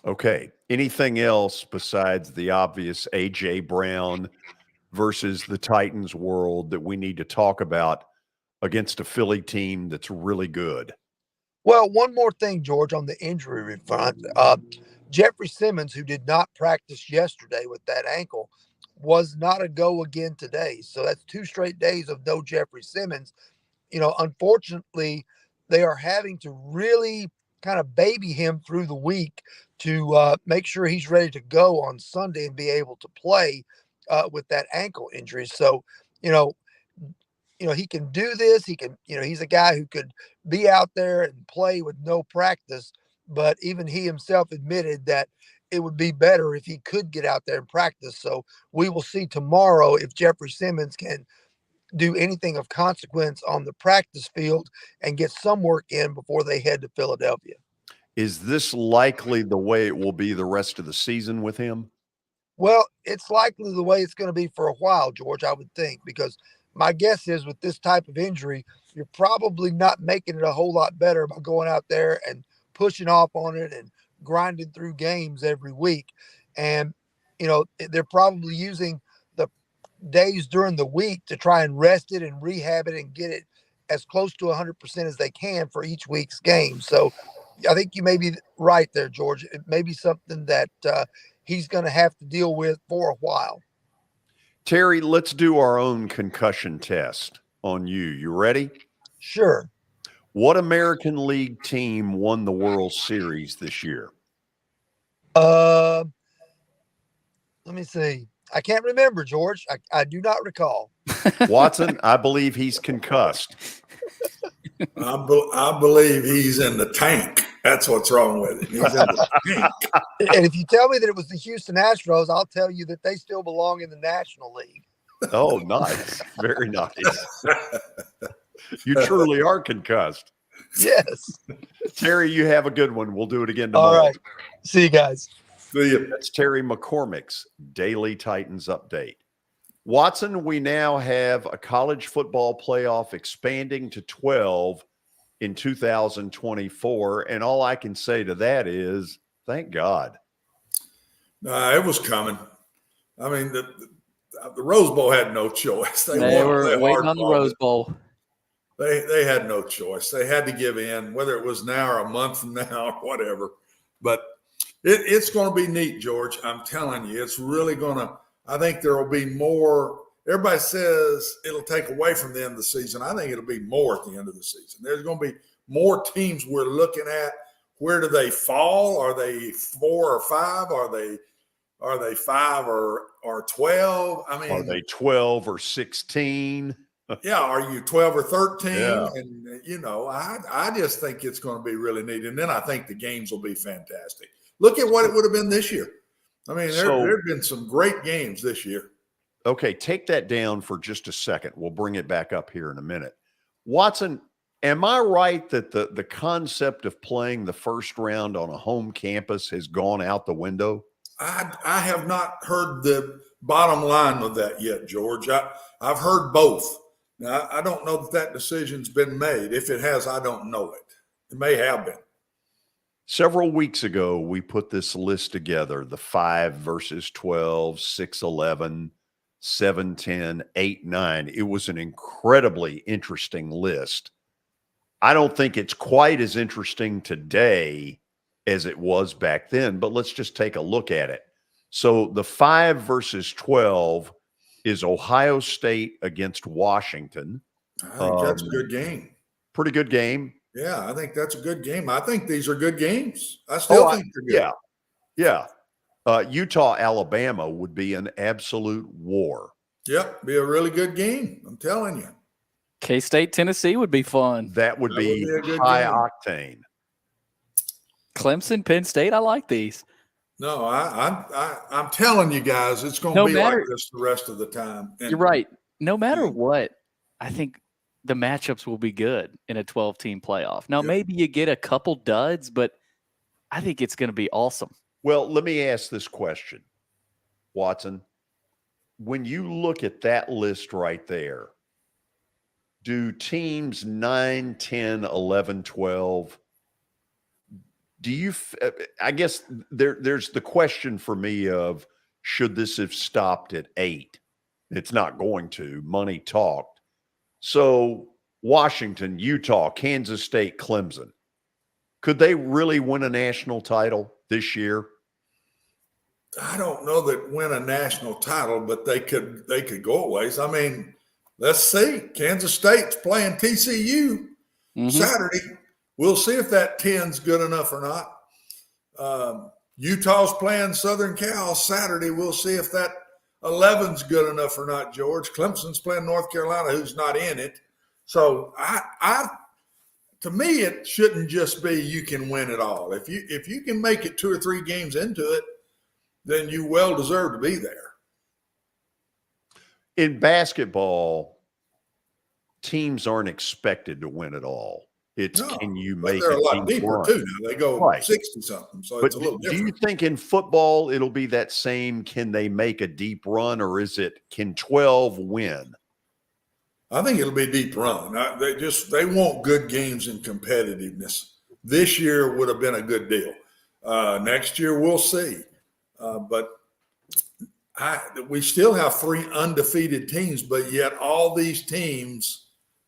Okay. Anything else besides the obvious A.J. Brown versus the Titans world that we need to talk about against a Philly team that's really good? Well, one more thing, George, on the injury front. Jeffrey Simmons, who did not practice yesterday with that ankle, was not a go again today. So that's 2 straight days of no Jeffrey Simmons. Unfortunately, they are having to really kind of baby him through the week to make sure he's ready to go on Sunday and be able to play with that ankle injury. So, he can do this. He can, he's a guy who could be out there and play with no practice. But even he himself admitted that it would be better if he could get out there and practice. So we will see tomorrow if Jeffrey Simmons can do anything of consequence on the practice field and get some work in before they head to Philadelphia. Is this likely the way it will be the rest of the season with him? Well, it's likely the way it's going to be for a while, George, I would think, because my guess is with this type of injury, you're probably not making it a whole lot better by going out there and pushing off on it and grinding through games every week. And, they're probably using the days during the week to try and rest it and rehab it and get it as close to 100% as they can for each week's game. So I think you may be right there, George. It may be something that he's going to have to deal with for a while. Terry, let's do our own concussion test on you. You ready? Sure. What American League team won the World Series this year? Let me see. I can't remember, George. I do not recall. Watson, I believe he's concussed. I believe he's in the tank. That's what's wrong with it. He's in the tank. And if you tell me that it was the Houston Astros, I'll tell you that they still belong in the National League. Oh, nice. Very nice. You truly are concussed. Yes. Terry, you have a good one. We'll do it again tomorrow. All right. See you guys. See you. That's Terry McCormick's Daily Titans Update. Watson, we now have a college football playoff expanding to 12 in 2024. And all I can say to that is, thank God. It was coming. I mean, the Rose Bowl had no choice. They were waiting on the Rose Bowl. They had no choice. They had to give in, whether it was now or a month from now or whatever. But it's going to be neat, George. I'm telling you, it's really going to – I think there will be more. Everybody says it'll take away from the end of the season. I think it'll be more at the end of the season. There's going to be more teams we're looking at. Where do they fall? Are they 4 or 5? Are they 5 or 12? I mean, are they 12 or 16? Yeah, are you 12 or 13? Yeah. And I just think it's going to be really neat. And then I think the games will be fantastic. Look at what it would have been this year. I mean, there have been some great games this year. Okay, take that down for just a second. We'll bring it back up here in a minute. Watson, am I right that the concept of playing the first round on a home campus has gone out the window? I have not heard the bottom line of that yet, George. I've heard both. Now, I don't know that decision's been made. If it has, I don't know it. It may have been. Several weeks ago, we put this list together, the 5 versus 12, 6-11, 7-10, 8-9. It was an incredibly interesting list. I don't think it's quite as interesting today as it was back then, but let's just take a look at it. So the 5 versus 12 is Ohio State against Washington. I think that's a good game. Pretty good game. Yeah, I think that's a good game. I think these are good games. I still think they're good. Yeah. Utah, Alabama would be an absolute war. Yep, be a really good game. I'm telling you. K-State, Tennessee would be fun. That would be high octane. Clemson, Penn State, I like these. No, I'm telling you guys, it's going to be like this the rest of the time. And you're right. No matter what, I think the matchups will be good in a 12-team playoff. Now, maybe you get a couple duds, but I think it's going to be awesome. Well, let me ask this question, Watson. When you look at that list right there, do teams 9, 10, 11, 12, do you – I guess there's the question for me of should this have stopped at 8? It's not going to. Money talked. So Washington, Utah, Kansas State, Clemson, could they really win a national title this year? I don't know that win a national title, but they could go a ways. I mean, let's see. Kansas State's playing TCU Saturday. We'll see if that 10's good enough or not. Utah's playing Southern Cal Saturday. We'll see if that 11's good enough or not, George. Clemson's playing North Carolina, who's not in it. So to me, it shouldn't just be you can win it all. If you can make it 2 or 3 games into it, then you well deserve to be there. In basketball, teams aren't expected to win it all. It's can you make they're a a lot deeper run? too now. They go 60-something, so But it's a little different. do you think in football it'll be that same? Can they make a deep run, or is it can 12 win? I think it'll be a deep run. They want good games and competitiveness. This year would have been a good deal. Next year we'll see. But we still have 3 undefeated teams, but yet all these teams,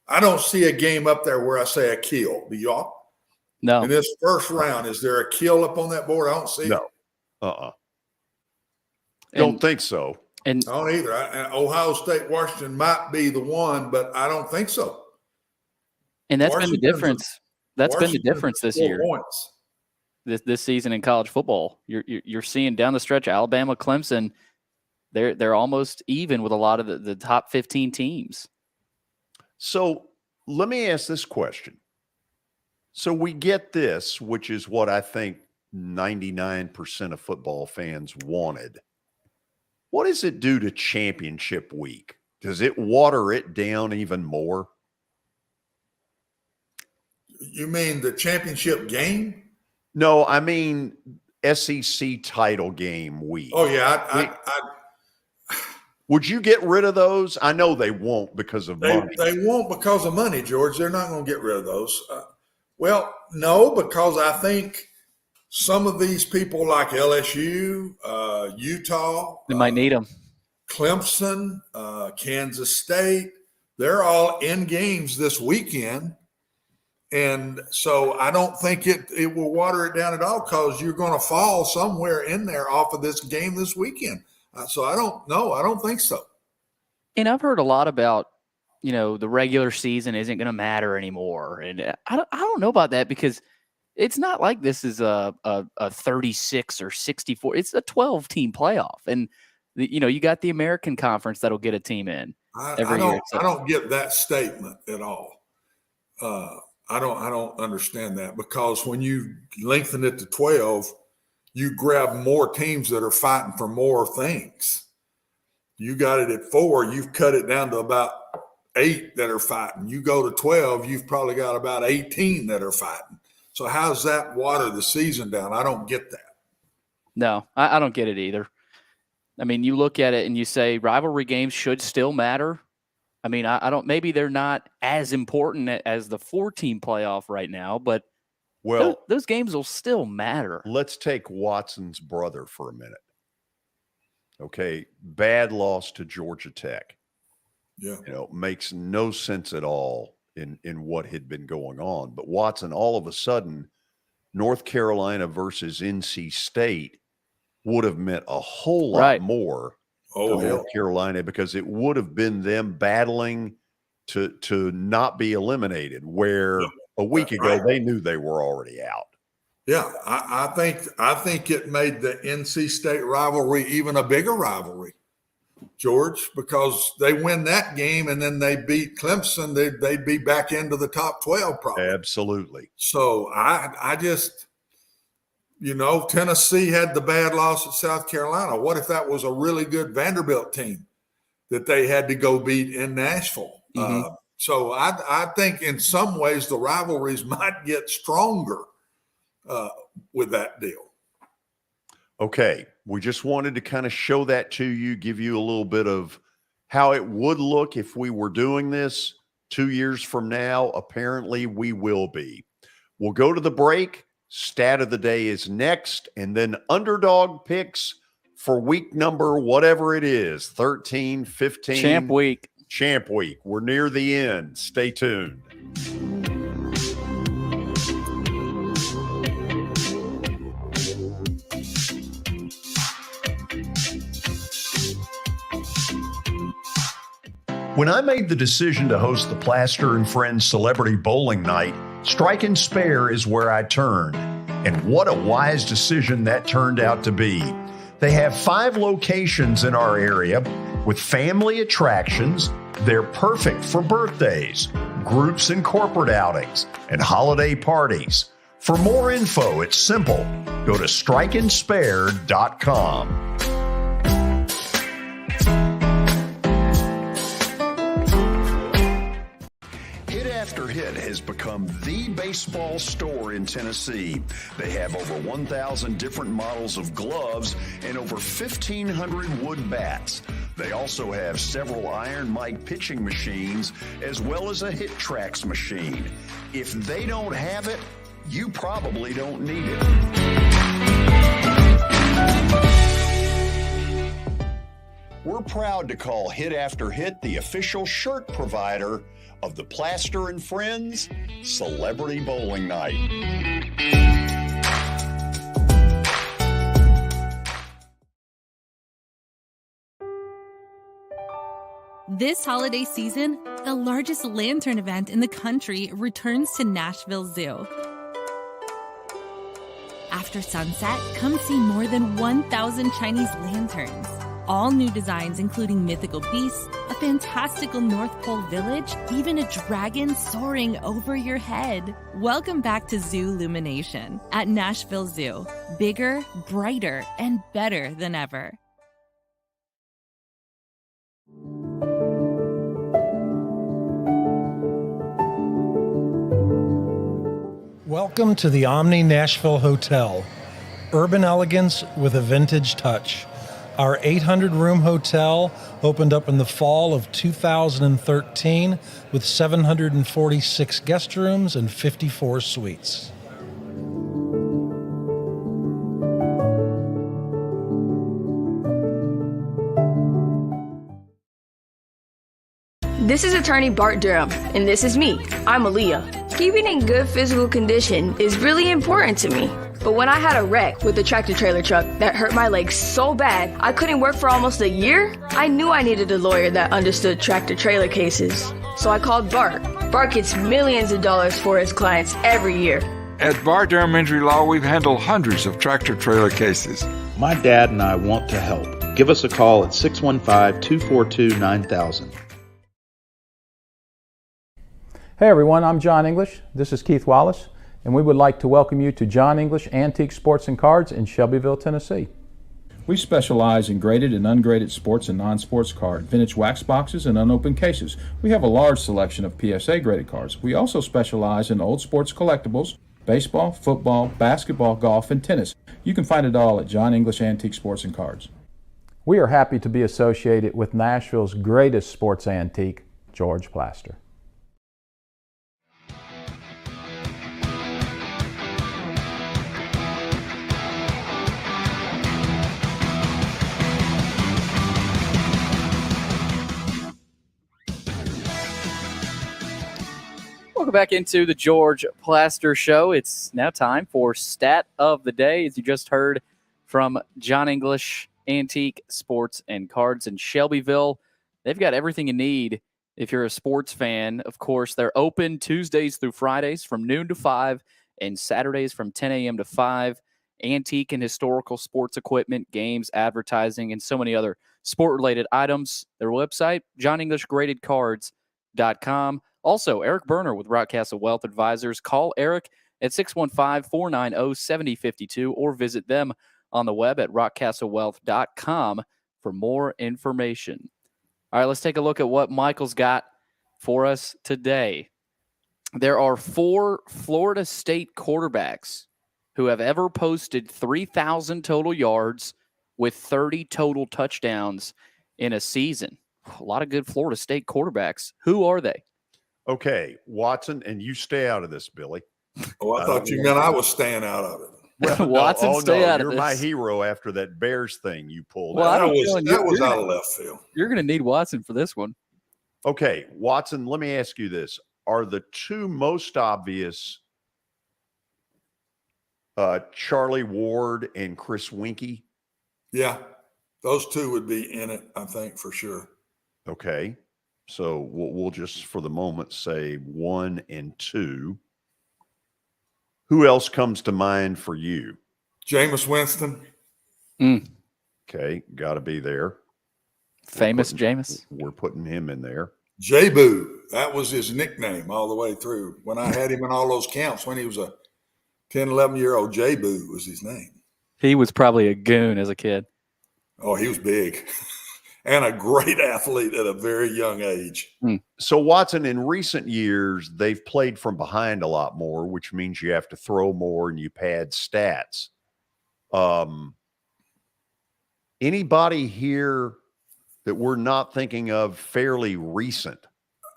I don't see a game up there where I say a kill. Do y'all? No. In this first round, is there a kill up on that board? I don't see it. Don't think so. I don't either. Ohio State, Washington might be the one, but I don't think so. And that's been the difference. That's been the difference this year. Points. This season in college football, you're seeing down the stretch, Alabama, Clemson, they're almost even with a lot of the top 15 teams. So let me ask this question. So we get this, which is what I think 99% of football fans wanted. What does it do to championship week? Does it water it down even more? You mean the championship game? No, I mean SEC title game week. Oh, yeah. Would you get rid of those? I know they won't because of money. They won't because of money, George. They're not going to get rid of those. Well, no, because I think some of these people like LSU, Utah, they might need them. Clemson, Kansas State, they're all in games this weekend. And so I don't think it will water it down at all because you're going to fall somewhere in there off of this game this weekend. So I don't know. I don't think so. And I've heard a lot about, the regular season isn't going to matter anymore. And I don't know about that because it's not like this is a 36 or 64. It's a 12-team playoff. And, you got the American Conference that'll get a team in every year. I don't get that statement at all. I don't understand that because when you lengthen it to 12, you grab more teams that are fighting for more things. You got it at 4, you've cut it down to about 8 that are fighting. You go to 12, you've probably got about 18 that are fighting. So how's that water the season down? I don't get that. No, I don't get it either. I mean, you look at it and you say rivalry games should still matter. I mean, I don't. Maybe they're not as important as the 4-team playoff right now, but those games will still matter. Let's take Watson's brother for a minute. Okay, bad loss to Georgia Tech. Yeah, makes no sense at all in what had been going on. But Watson, all of a sudden, North Carolina versus NC State would have meant a whole lot more to North Carolina, because it would have been them battling to not be eliminated, where a week ago they knew they were already out. Yeah, I think it made the NC State rivalry even a bigger rivalry, George, because they win that game and then they beat Clemson, they'd be back into the top 12 probably. Absolutely. So I just, Tennessee had the bad loss at South Carolina. What if that was a really good Vanderbilt team that they had to go beat in Nashville? Mm-hmm. So I think in some ways the rivalries might get stronger with that deal. Okay, we just wanted to kind of show that to you, give you a little bit of how it would look if we were doing this 2 years from now. Apparently we will be. We'll go to the break. Stat of the day is next, and then Underdog picks for week number whatever it is, 13, 15. Champ week. We're near the end. Stay tuned. When I made the decision to host the Plaster and Friends Celebrity Bowling Night, Strike and Spare is where I turned. And what a wise decision that turned out to be. They have 5 locations in our area with family attractions. They're perfect for birthdays, groups and corporate outings, and holiday parties. For more info, it's simple. Go to strikeandspare.com. After Hit has become the baseball store in Tennessee. They have over 1,000 different models of gloves and over 1,500 wood bats. They also have several Iron Mike pitching machines as well as a Hit Tracks machine. If they don't have it, you probably don't need it. We're proud to call Hit After Hit the official shirt provider of the Plaster and Friends Celebrity Bowling Night. This holiday season, the largest lantern event in the country returns to Nashville Zoo. After sunset, come see more than 1,000 Chinese lanterns. All new designs including mythical beasts, a fantastical North Pole village, even a dragon soaring over your head. Welcome back to Zoo Illumination at Nashville Zoo. Bigger, brighter, and better than ever. Welcome to the Omni Nashville Hotel. Urban elegance with a vintage touch. Our 800-room hotel opened up in the fall of 2013 with 746 guest rooms and 54 suites. This is attorney Bart Durham, and this is me. I'm Aaliyah. Keeping in good physical condition is really important to me. But when I had a wreck with a tractor-trailer truck that hurt my legs so bad I couldn't work for almost a year, I knew I needed a lawyer that understood tractor-trailer cases. So I called Bart. Bart gets millions of dollars for his clients every year. At Bart Durham Injury Law, we've handled hundreds of tractor-trailer cases. My dad and I want to help. Give us a call at 615-242-9000. Hey everyone, I'm John English. This is Keith Wallace. and we would like to welcome you to John English Antique Sports and Cards in Shelbyville, Tennessee. We specialize in graded and ungraded sports and non-sports cards, vintage wax boxes, and unopened cases. We have a large selection of PSA graded cards. We also specialize in old sports collectibles, baseball, football, basketball, golf, and tennis. You can find it all at John English Antique Sports and Cards. We are happy to be associated with Nashville's greatest sports antique, George Plaster. Welcome back into the George Plaster Show. It's now time for Stat of the Day, as you just heard from John English Antique Sports and Cards in Shelbyville. They've got everything you need if you're a sports fan. Of course, they're open Tuesdays through Fridays from noon to 5 and Saturdays from 10 a.m. to 5. Antique and historical sports equipment, games, advertising, and so many other sport-related items. Their website, johnenglishgradedcards.com. Also, Eric Berner with Rockcastle Wealth Advisors. Call Eric at 615-490-7052 or visit them on the web at rockcastlewealth.com for more information. All right, let's take a look at what Michael's got for us today. There are 4 Florida State quarterbacks who have ever posted 3,000 total yards with 30 total touchdowns in a season. A lot of good Florida State quarterbacks. Who are they? Okay, Watson, and you stay out of this, Billy. Oh, I thought you meant I was staying out of it. Well, Watson, stay out of you're this. my hero after that Bears thing you pulled Well, out. That was out of left field. You're going to need Watson for this one. Okay, Watson, let me ask you this. Are the 2 most obvious Charlie Ward and Chris Winkie? Yeah, those 2 would be in it, I think, for sure. Okay, so we'll just for the moment say 1 and 2. Who else comes to mind for you? Jameis Winston. Okay, got to be there. Famous Jameis. We're putting him in there. J-Boo. That was his nickname all the way through. When I had him in all those camps when he was a 10, 11-year-old, J-Boo was his name. He was probably a goon as a kid. Oh, he was big. And a great athlete at a very young age. So, Watson, in recent years, they've played from behind a lot more, which means you have to throw more and you pad stats. Anybody here that we're not thinking of fairly recent?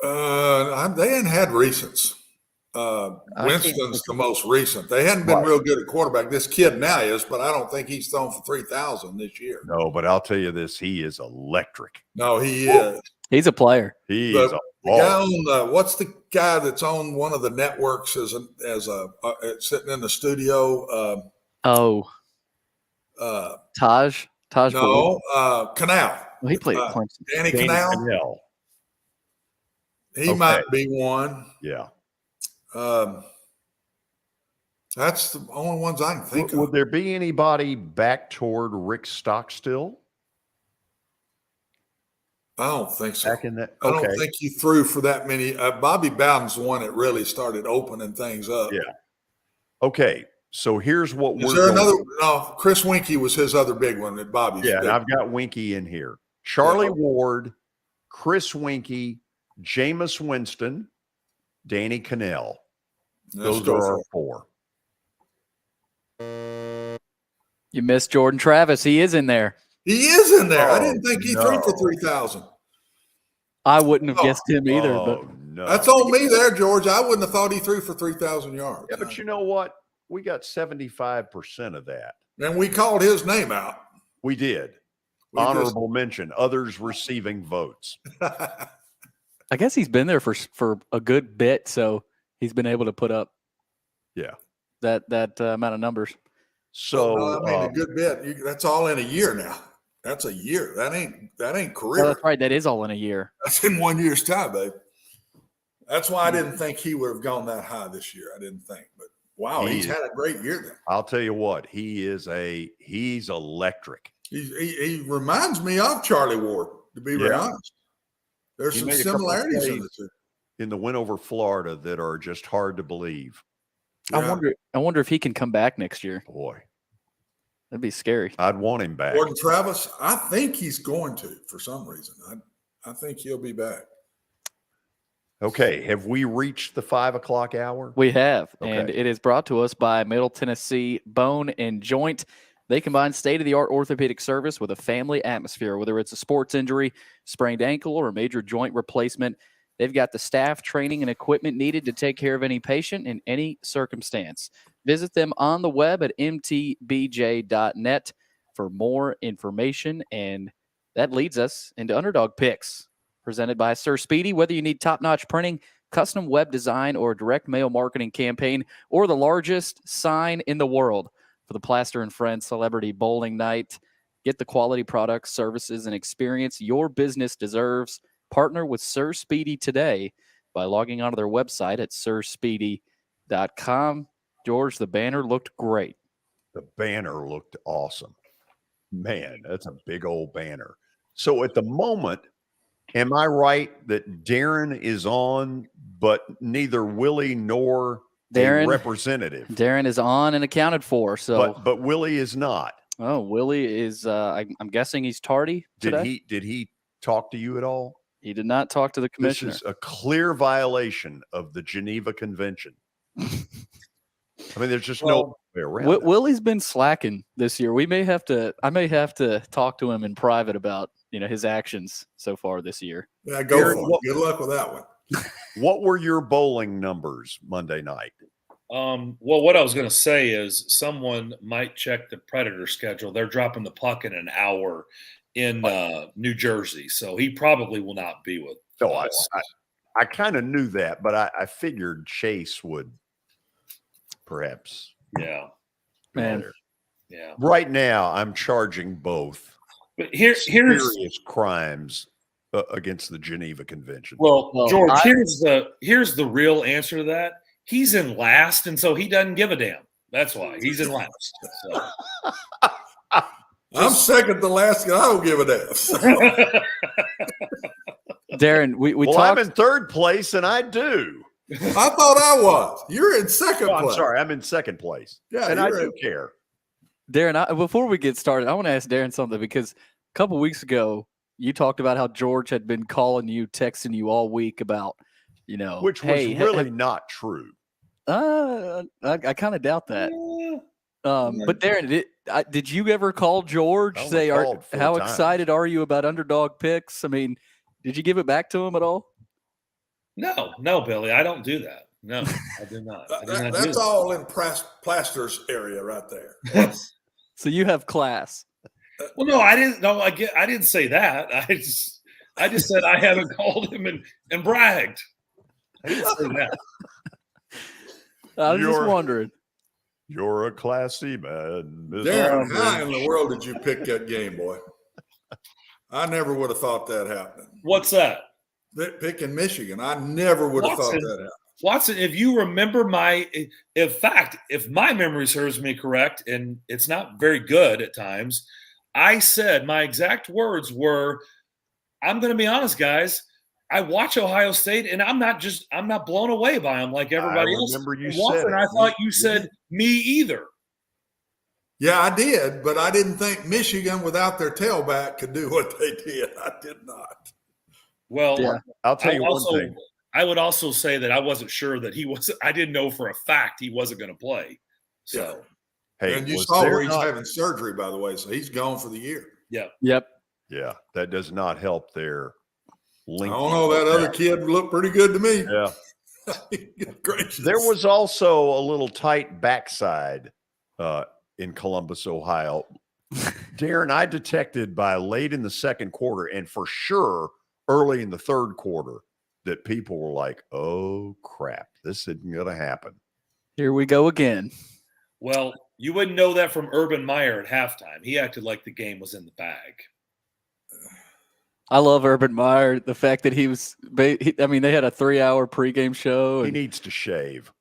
They hadn't had recents. Winston's the most recent. They hadn't been real good at quarterback. This kid now is, but I don't think he's thrown for 3,000 this year. No, but I'll tell you this, he is electric. No, he is. He's a player. He is a the guy on what's the guy that's on one of the networks as sitting in the studio? Taj. No, Canal. Well, he played at Clemson. Danny Canal. He might be one. Yeah. That's the only ones I can think of. Would there be anybody back toward Rick Stockstill? I don't think so. Back in that, I don't think he threw for that many. Bobby Bowden's the one that really started opening things up. Yeah. Okay. So here's what Is there another? No, Chris Winkie was his other big one that Bobby's. Yeah, and I've got Winkie in here. Charlie Ward, Chris Winkie, Jameis Winston, Danny Cannell. Those are our 4. You missed Jordan Travis. He is in there. He is in there. I didn't think he threw for 3,000. I wouldn't have guessed him either. But that's on me there, George. I wouldn't have thought he threw for 3,000 yards. Yeah, but you know what? We got 75% of that. And we called his name out. We did. Honorable mention. Others receiving votes. I guess he's been there for a good bit, so he's been able to put up that amount of numbers. So a good bit. That's all in a year now. That's a year. That ain't career. Well, that's right. That is all in a year. That's in 1 year's time, babe. That's why I didn't think he would have gone that high this year. I didn't think, but wow, he's had a great year then. I'll tell you what, he's electric. He reminds me of Charlie Ward, to be very honest. There's some similarities in the two. In the win over Florida that are just hard to believe. Yeah. I wonder if he can come back next year. Boy, that'd be scary. I'd want him back. Gordon Travis, I think he's going to for some reason. I think he'll be back. Okay, have we reached the 5 o'clock hour? We have, Okay. and it is brought to us by Middle Tennessee Bone and Joint. They combine state-of-the-art orthopedic service with a family atmosphere. Whether it's a sports injury, sprained ankle, or a major joint replacement, they've got the staff, training, and equipment needed to take care of any patient in any circumstance. Visit them on the web at mtbj.net for more information. And that leads us into Underdog Picks, presented by Sir Speedy. Whether you need top-notch printing, custom web design, or a direct mail marketing campaign, or the largest sign in the world for the Plaster and Friends Celebrity Bowling Night, get the quality products, services, and experience your business deserves. Partner with Sir Speedy today by logging onto their website at sirspeedy.com. George, the banner looked great. The banner looked awesome. Man, that's a big old banner. So at the moment, am I right that Darren is on, but neither Willie nor a representative? Darren is on and accounted for. So, but Willie is not. Oh, Willie is. I'm guessing he's tardy today. Did he talk to you at all? He did not talk to the commissioner. This is a clear violation of the Geneva Convention. I mean, there's just no way around it. Willie's been slacking this year. I may have to talk to him in private about his actions so far this year. Yeah, go for it. Good luck with that one. What were your bowling numbers Monday night? Well, what I was going to say is someone might check the Predator schedule. They're dropping the puck in an hour in New Jersey, so he probably will not be with. I kind of knew that, but I figured Chase would perhaps. Yeah, man. Yeah. Right now, I'm charging both. But here's serious crimes against the Geneva Convention. Well, George, here's the real answer to that. He's in last, and so he doesn't give a damn. That's why he's in last. So. I'm second to last, and I don't give a damn. Darren, we talked. I'm in third place, and I do. I thought I was. You're in second place. I'm sorry, I'm in second place. Yeah, and I do care. Darren, before we get started, I want to ask Darren something because a couple weeks ago, you talked about how George had been calling you, texting you all week about, which was really not true. I kind of doubt that. But Darren, did you ever call George? Say, how excited are you about Underdog Picks? I mean, did you give it back to him at all? No, Billy, I don't do that. No, I did not. That's all in Plaster's area right there. So you have class. Well, no, I didn't. No, I didn't say that. I just said I haven't called him and bragged. I didn't say that. I was just wondering. You're a classy man, Darren. How in the world did you pick that game, boy? I never would have thought that happened. What's that? Picking Michigan. I never would have thought that happened. Watson, if you remember if my memory serves me correct, and it's not very good at times, I said my exact words were, I'm going to be honest, guys. I watch Ohio State, and I'm not blown away by them like everybody else. I remember you said it. I thought you said me either. Yeah, I did, but I didn't think Michigan without their tailback could do what they did. I did not. Well, yeah. I'll tell you one thing. I would also say that I wasn't sure that I didn't know for a fact he wasn't going to play. So, hey, and you saw where he's having surgery, by the way, so he's gone for the year. Yeah. Yep. Yeah, that does not help their link. I don't know. That other kid looked pretty good to me. Yeah. Gracious. There was also a little tight backside in Columbus, Ohio. Darren, I detected by late in the second quarter and for sure early in the third quarter that people were like, oh, crap, this isn't going to happen. Here we go again. Well, you wouldn't know that from Urban Meyer at halftime. He acted like the game was in the bag. I love Urban Meyer. The fact that they had a 3-hour pregame show. He needs to shave.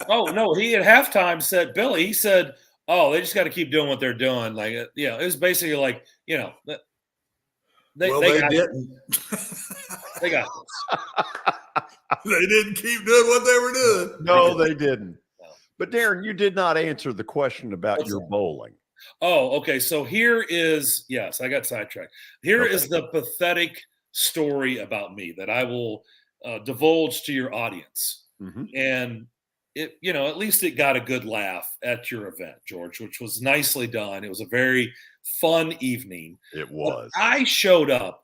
Oh, no, he at halftime said, Billy, he said, oh, they just got to keep doing what they're doing. Like, it was basically like, they didn't. They got this. They didn't keep doing what they were doing. No, they didn't. But Darren, you did not answer the question about your bowling. Oh, okay. So here is, yes, I got sidetracked. Here is the pathetic story about me that I will divulge to your audience. And it, at least it got a good laugh at your event, George, which was nicely done. It was a very fun evening. It was. But I showed up,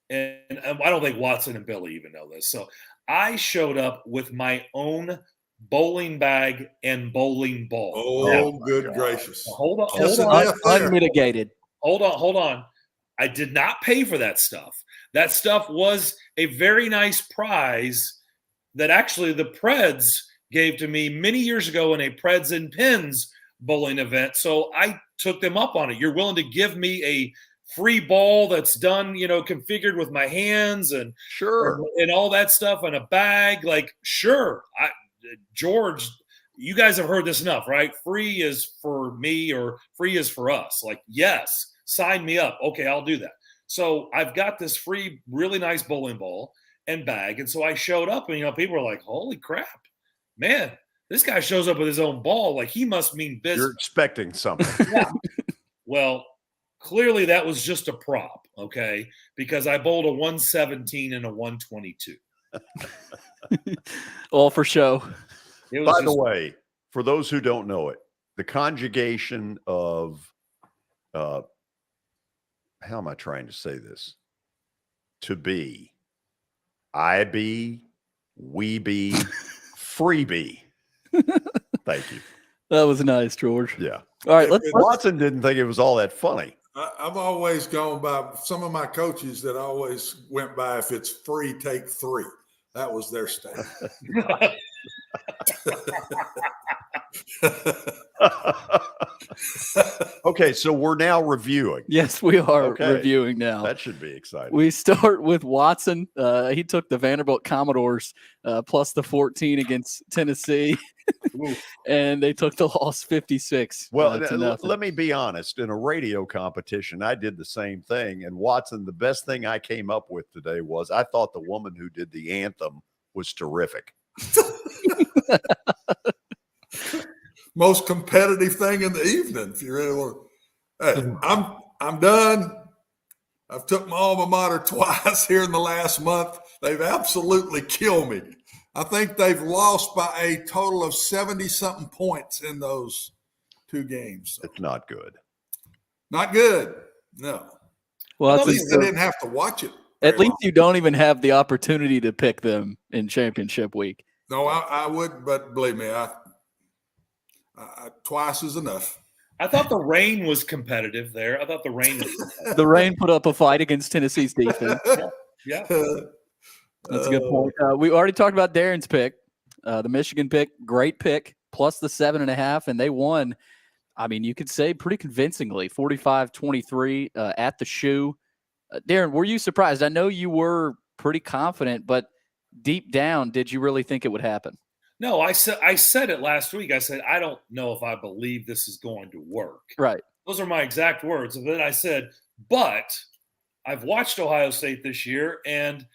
and I don't think Watson and Billy even know this. So I showed up with my own bowling bag and bowling ball. Oh, good gracious. Hold on. Unmitigated. Hold on. I did not pay for that stuff. That stuff was a very nice prize that actually the Preds gave to me many years ago in a Preds and Pins bowling event. So I took them up on it. You're willing to give me a free ball that's done, configured with my hands and all that stuff in a bag. Like, sure. George, you guys have heard this enough, right? Free is for me or free is for us. Like, yes, sign me up. Okay, I'll do that. So I've got this free, really nice bowling ball and bag. And so I showed up and, people were like, holy crap, man, this guy shows up with his own ball. Like, he must mean business. You're expecting something. Yeah. Well, clearly that was just a prop, okay? Because I bowled a 117 and a 122. All for show. By the way, for those who don't know it, the conjugation of how am I trying to say this? To be, I be, we be, free be. Thank you. That was nice, George. Yeah. All right. Watson didn't think it was all that funny. I've always gone by some of my coaches that always went by, if it's free, take 3. That was their style. Okay, so we're now reviewing. Yes, we are reviewing now. That should be exciting. We start with Watson. He took the Vanderbilt Commodores plus the 14 against Tennessee, and they took the loss 56. Well, let me be honest. In a radio competition, I did the same thing. And Watson, the best thing I came up with today was I thought the woman who did the anthem was terrific. Most competitive thing in the evening. If you really want to, hey, I'm done. I've took my alma mater twice here in the last month. They've absolutely killed me. I think they've lost by a total of 70-something points in those 2 games. It's not good. Not good. No. Well, at least I didn't have to watch it. At least you don't even have the opportunity to pick them in championship week. No, I would, but believe me, I twice is enough. I thought the rain was competitive there. I thought the rain was competitive. The rain put up a fight against Tennessee's defense. Yeah. That's a good point. We already talked about Darren's pick, the Michigan pick, great pick, plus the 7.5, and they won. I mean, you could say pretty convincingly, 45-23 at the shoe. Darren, were you surprised? I know you were pretty confident, but deep down, did you really think it would happen? No, I said it last week. I said, I don't know if I believe this is going to work. Right. Those are my exact words. And then I said, but I've watched Ohio State this year, and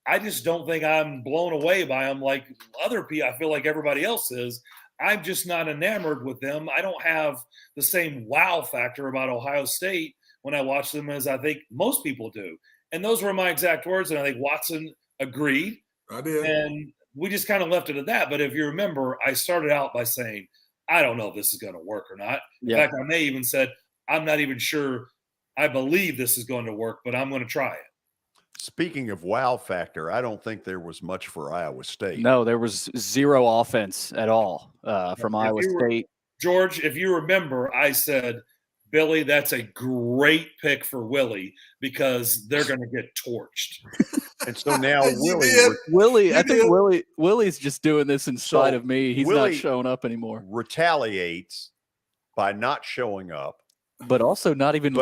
I just don't think I'm blown away by them like other people. I feel like everybody else is. I'm just not enamored with them. I don't have the same wow factor about Ohio State when I watch them as I think most people do. And those were my exact words, and I think Watson agreed. I did. And we just kind of left it at that. But if you remember, I started out by saying, I don't know if this is going to work or not. In fact, I may even said, I'm not even sure I believe this is going to work, but I'm going to try it. Speaking of wow factor, I don't think there was much for Iowa State. No, there was zero offense at all from Iowa State. George, if you remember, I said, Billy, that's a great pick for Willie because they're going to get torched. And so now Willie, I think Willie's just doing this inside of me. He's not showing up anymore. Retaliates by not showing up, but also not even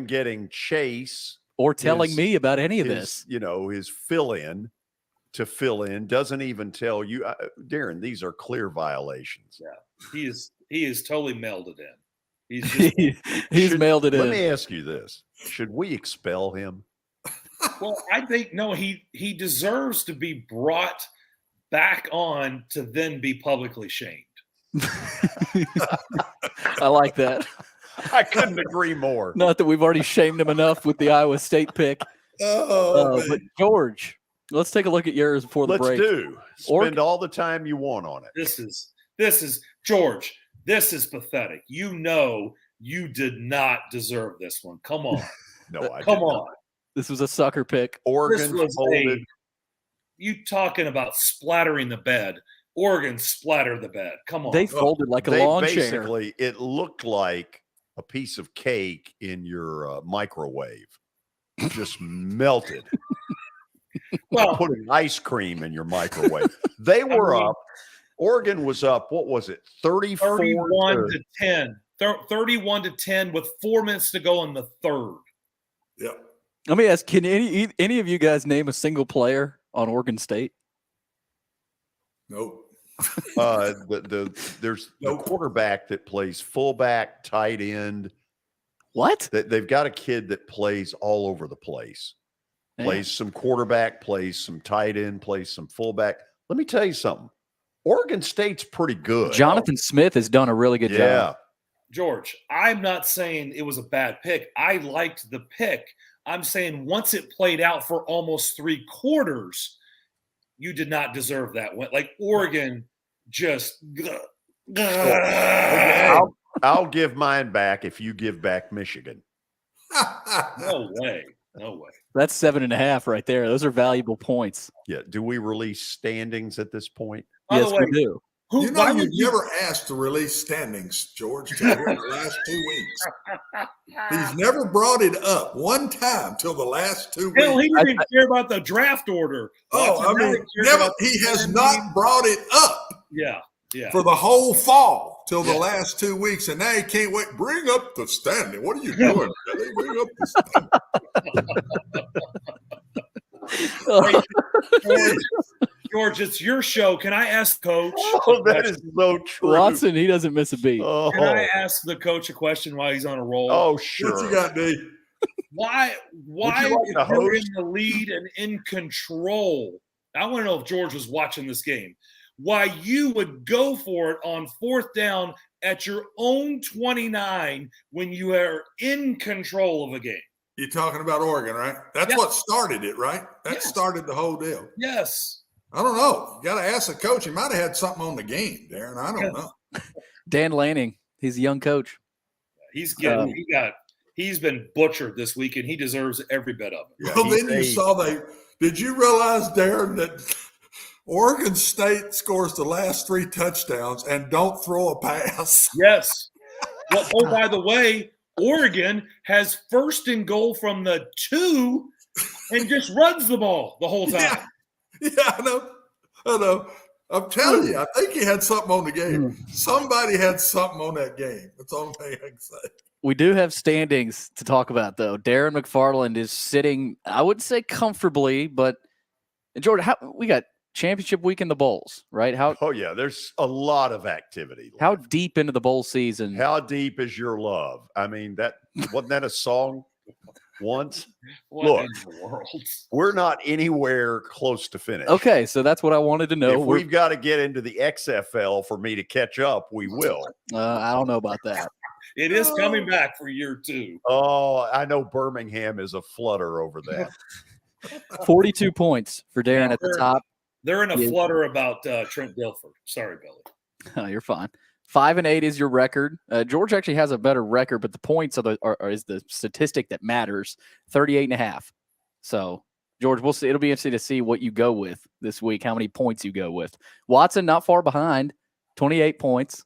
getting Chase or telling me about any of this. His fill in doesn't even tell you, Darren. These are clear violations. Yeah, he is totally melded in. He's mailed it in. Let me ask you this: should we expel him? Well, I think no. He deserves to be brought back on to then be publicly shamed. I like that. I couldn't agree more. Not that we've already shamed him enough with the Iowa State pick. But George, let's take a look at yours before the break. Let's do. Spend all the time you want on it. This is George. This is pathetic. You know you did not deserve this one. Come on. No, I Come did on. not. This was a sucker pick. Oregon folded. You talking about splattering the bed. Oregon splattered the bed. Come on. They folded like a lawn chair. Basically, it looked like a piece of cake in your microwave. Just melted. Well, putting ice cream in your microwave. They were up. Oregon was up. What was it? 31 to 10. 31 to 10 with 4 minutes to go in the third. Yep. Let me ask, can any of you guys name a single player on Oregon State? Nope. There's the quarterback that plays fullback, tight end. What? They've got a kid that plays all over the place. Plays some quarterback, plays some tight end, plays some fullback. Let me tell you something. Oregon State's pretty good. Jonathan Smith has done a really good job. George, I'm not saying it was a bad pick. I liked the pick. I'm saying once it played out for almost 3 quarters, you did not deserve that one. Like Oregon just I'll give mine back if you give back Michigan. No way. No way. That's 7.5 right there. Those are valuable points. Yeah. Do we release standings at this point? Yes, we do. You know, you've never asked to release standings, George, till here the last 2 weeks. He's never brought it up one time till the last 2 weeks. Hell, he didn't even care about the draft order. Never. He has not brought it up. Yeah. For the whole fall till the last 2 weeks, and now he can't wait. Bring up the standing. What are you doing, Billy? Bring up the standing. George, it's your show. Can I ask Coach? Oh, that is so true. Watson, he doesn't miss a beat. Oh. Can I ask the coach a question while he's on a roll? Oh, sure. What you got, D? Why if you're in the lead and in control? I want to know if George was watching this game. Why you would go for it on 4th down at your own 29 when you are in control of a game. You're talking about Oregon, right? That's what started it, right? That started the whole deal. Yes. I don't know. You got to ask the coach. He might have had something on the game, Darren. I don't know. Dan Lanning. He's a young coach. He's been butchered this week, and he deserves every bit of it. Yeah, well, then you saw did you realize, Darren, that Oregon State scores the last 3 touchdowns and don't throw a pass? Yes. Well, oh, by the way, Oregon has 1st and goal from the 2 and just runs the ball the whole time. Yeah, I know. I'm telling you, I think he had something on the game. Somebody had something on that game. That's the only thing I can say. We do have standings to talk about, though. Darren McFarland is sitting, I would say comfortably, but Jordan, we got championship week in the bowls, right? Oh, yeah. There's a lot of activity. How deep into the bowl season? How deep is your love? I mean, wasn't that a song once? Look, we're not anywhere close to finish. Okay, so that's what I wanted to know. If we've got to get into the XFL for me to catch up, we will. I don't know about that. It is coming back for year 2. Oh, I know Birmingham is a flutter over that. 42 points for Darren at the top. They're in a flutter about Trent Dilfer. Sorry, Billy. Oh, you're fine. 5-8 is your record. George actually has a better record, but the points is the statistic that matters. 38.5. So, George, we'll see. It'll be interesting to see what you go with this week. How many points you go with? Watson not far behind, 28 points.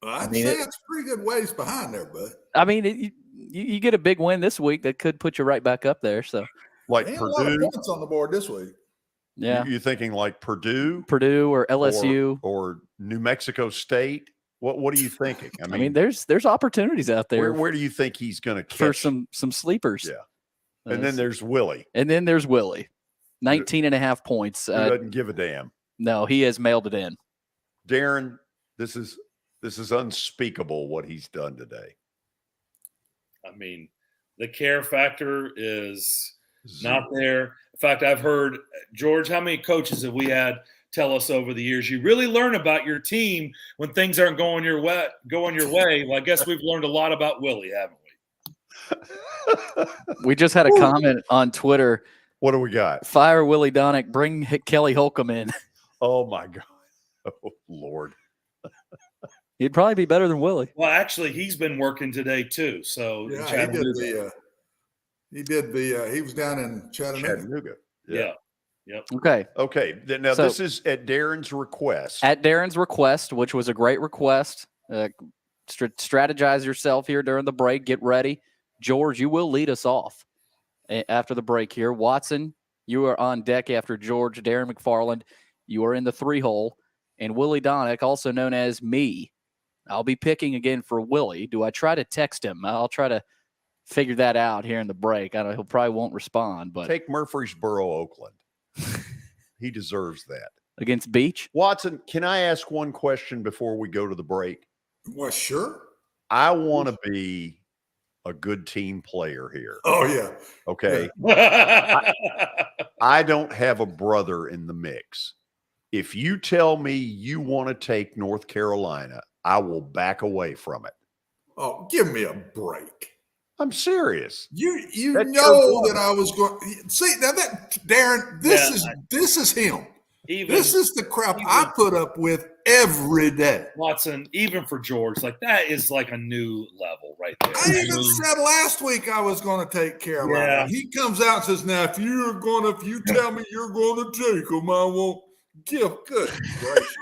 I'd say it's pretty good ways behind there, bud. I mean, you get a big win this week that could put you right back up there. So, like Purdue, a lot of points on the board this week. Yeah, you thinking like Purdue or LSU or New Mexico State? What are you thinking? I mean, there's opportunities out there. Where do you think he's going to catch? For some sleepers? Yeah, and then there's Willie. 19.5 points. He doesn't give a damn. No, he has mailed it in. Darren, this is unspeakable what he's done today. I mean, the care factor is not there. In fact, I've heard, George, how many coaches have we had tell us over the years. You really learn about your team when things aren't going your way. Well, I guess we've learned a lot about Willie, haven't we? We just had a comment on Twitter. What do we got? Fire Willie Donick. Bring Kelly Holcomb in. Oh, my God. Oh, Lord. He'd probably be better than Willie. Well, actually, he's been working today, too. So yeah, he was down in Chattanooga. Yeah. Yep. Okay. Now, so, this is at Darren's request. At Darren's request, which was a great request. Strategize yourself here during the break. Get ready. George, you will lead us off after the break here. Watson, you are on deck after George. Darren McFarland, you are in the 3-hole. And Willie Donick, also known as me. I'll be picking again for Willie. Do I try to text him? I'll try to figure that out here in the break. I know he'll probably won't respond. But take Murfreesboro, Oakland. He deserves that. Against Beach? Watson, can I ask one question before we go to the break? Well, sure. I want to be a good team player here. Oh, yeah. Okay. I don't have a brother in the mix. If you tell me you want to take North Carolina, I will back away from it. Oh, give me a break. I'm serious. You know that I was going. See now that Darren, this is him. This is the crap I put up with every day. Watson, even for George, like that is like a new level right there. I even said last week I was going to take Carolina. Yeah. He comes out and says, "Now, if you tell me you're going to take them, I won't give." Good gracious,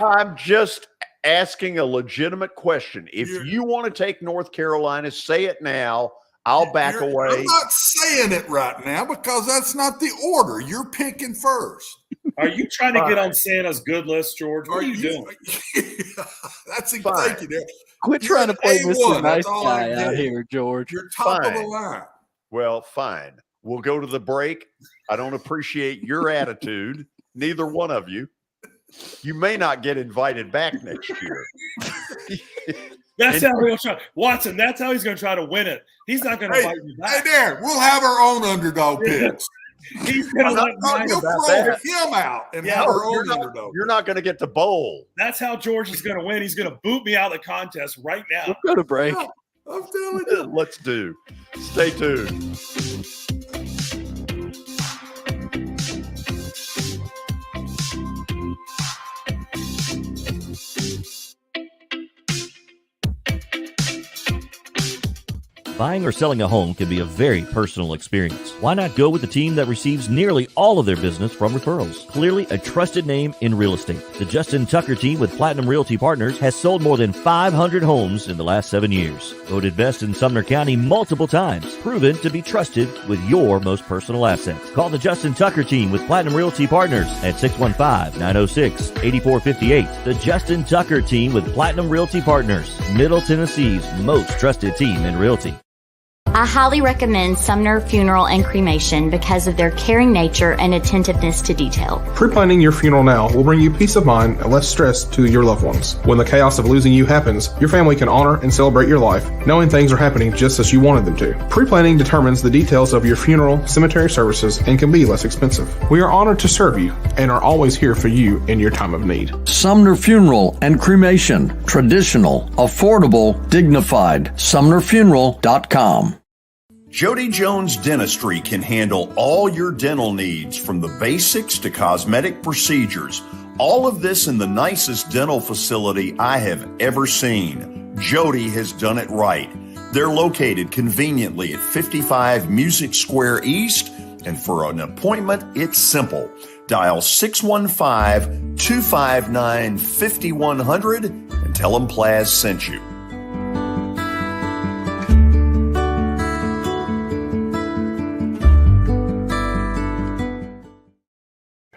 I'm just asking a legitimate question. If you want to take North Carolina, say it now. I'll back away. I'm not saying it right now because that's not the order. You're picking first. Are you trying to get on Santa's good list, George? What are you doing? That's thank you, there. Quit trying to play Mr. Nice Guy out here, George. You're top of the line. Well, fine. We'll go to the break. I don't appreciate your attitude. Neither one of you. You may not get invited back next year. That's how he'll try. Watson, that's how he's going to try to win it. He's not going to invite you back. Hey, Darren, we'll have our own underdog picks. He's going to we'll throw him out and have our own underdog. You're not going to get to bowl. That's how George is going to win. He's going to boot me out of the contest right now. We'll go to break. Yeah, I'm telling you. Let's do. Stay tuned. Buying or selling a home can be a very personal experience. Why not go with the team that receives nearly all of their business from referrals? Clearly a trusted name in real estate. The Justin Tucker team with Platinum Realty Partners has sold more than 500 homes in the last 7 years. Voted best in Sumner County multiple times. Proven to be trusted with your most personal assets. Call the Justin Tucker team with Platinum Realty Partners at 615-906-8458. The Justin Tucker team with Platinum Realty Partners, Middle Tennessee's most trusted team in realty. I highly recommend Sumner Funeral and Cremation because of their caring nature and attentiveness to detail. Pre-planning your funeral now will bring you peace of mind and less stress to your loved ones. When the chaos of losing you happens, your family can honor and celebrate your life, knowing things are happening just as you wanted them to. Pre-planning determines the details of your funeral, cemetery services, and can be less expensive. We are honored to serve you and are always here for you in your time of need. Sumner Funeral and Cremation. Traditional, affordable, dignified. SumnerFuneral.com. Jody Jones Dentistry can handle all your dental needs, from the basics to cosmetic procedures. All of this in the nicest dental facility I have ever seen. Jody has done it right. They're located conveniently at 55 Music Square East, and for an appointment, it's simple. Dial 615-259-5100 and tell them Plaz sent you.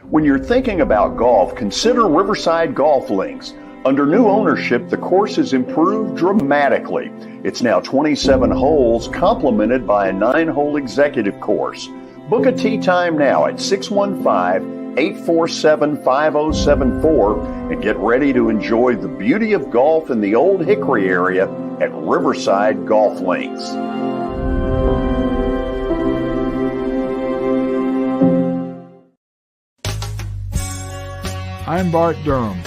When you're thinking about golf, consider Riverside Golf Links. Under new ownership, the course has improved dramatically. It's now 27 holes, complemented by a 9-hole executive course. Book a tee time now at 615-847-5074 and get ready to enjoy the beauty of golf in the Old Hickory area at Riverside Golf Links. I'm Bart Durham.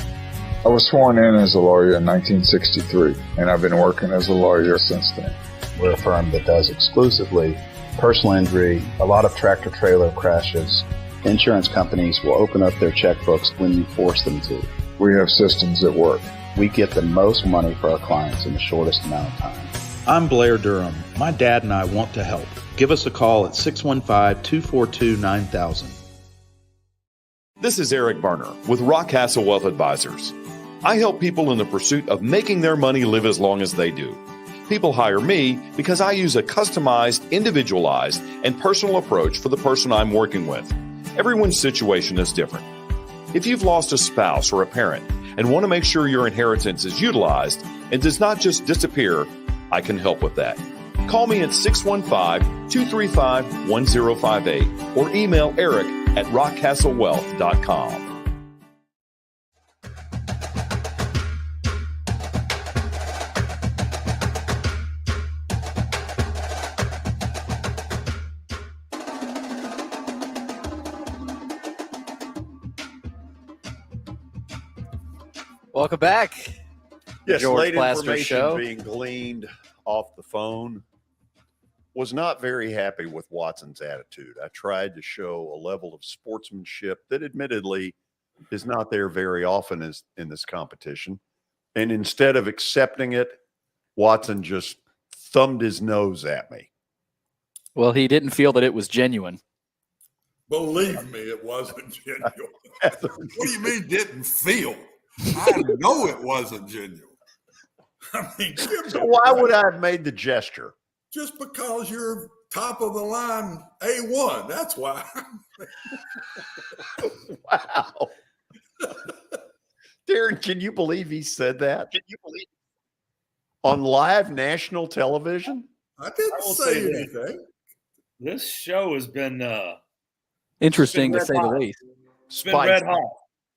I was sworn in as a lawyer in 1963, and I've been working as a lawyer since then. We're a firm that does exclusively personal injury, a lot of tractor-trailer crashes. Insurance companies will open up their checkbooks when you force them to. We have systems that work. We get the most money for our clients in the shortest amount of time. I'm Blair Durham. My dad and I want to help. Give us a call at 615-242-9000. This is Eric Berner with Rockcastle Wealth Advisors. I help people in the pursuit of making their money live as long as they do. People hire me because I use a customized, individualized, and personal approach for the person I'm working with. Everyone's situation is different. If you've lost a spouse or a parent and want to make sure your inheritance is utilized and does not just disappear, I can help with that. Call me at 615-235-1058 or email Eric at rockcastlewealth.com. Welcome back. Yes, George late Plaster information Show. being gleaned off the phone. Was not very happy with Watson's attitude. I tried to show a level of sportsmanship that admittedly is not there very often as in this competition. And instead of accepting it, Watson just thumbed his nose at me. Well, he didn't feel that it was genuine. Believe me, it wasn't genuine. What do you mean didn't feel? I know it wasn't genuine. I mean, so why would I have made the gesture? Just because you're top of the line A1. That's why. Wow. Darren, can you believe he said that? Can you believe on live national television? I didn't say anything. This show has been interesting to say the least. It's been red hot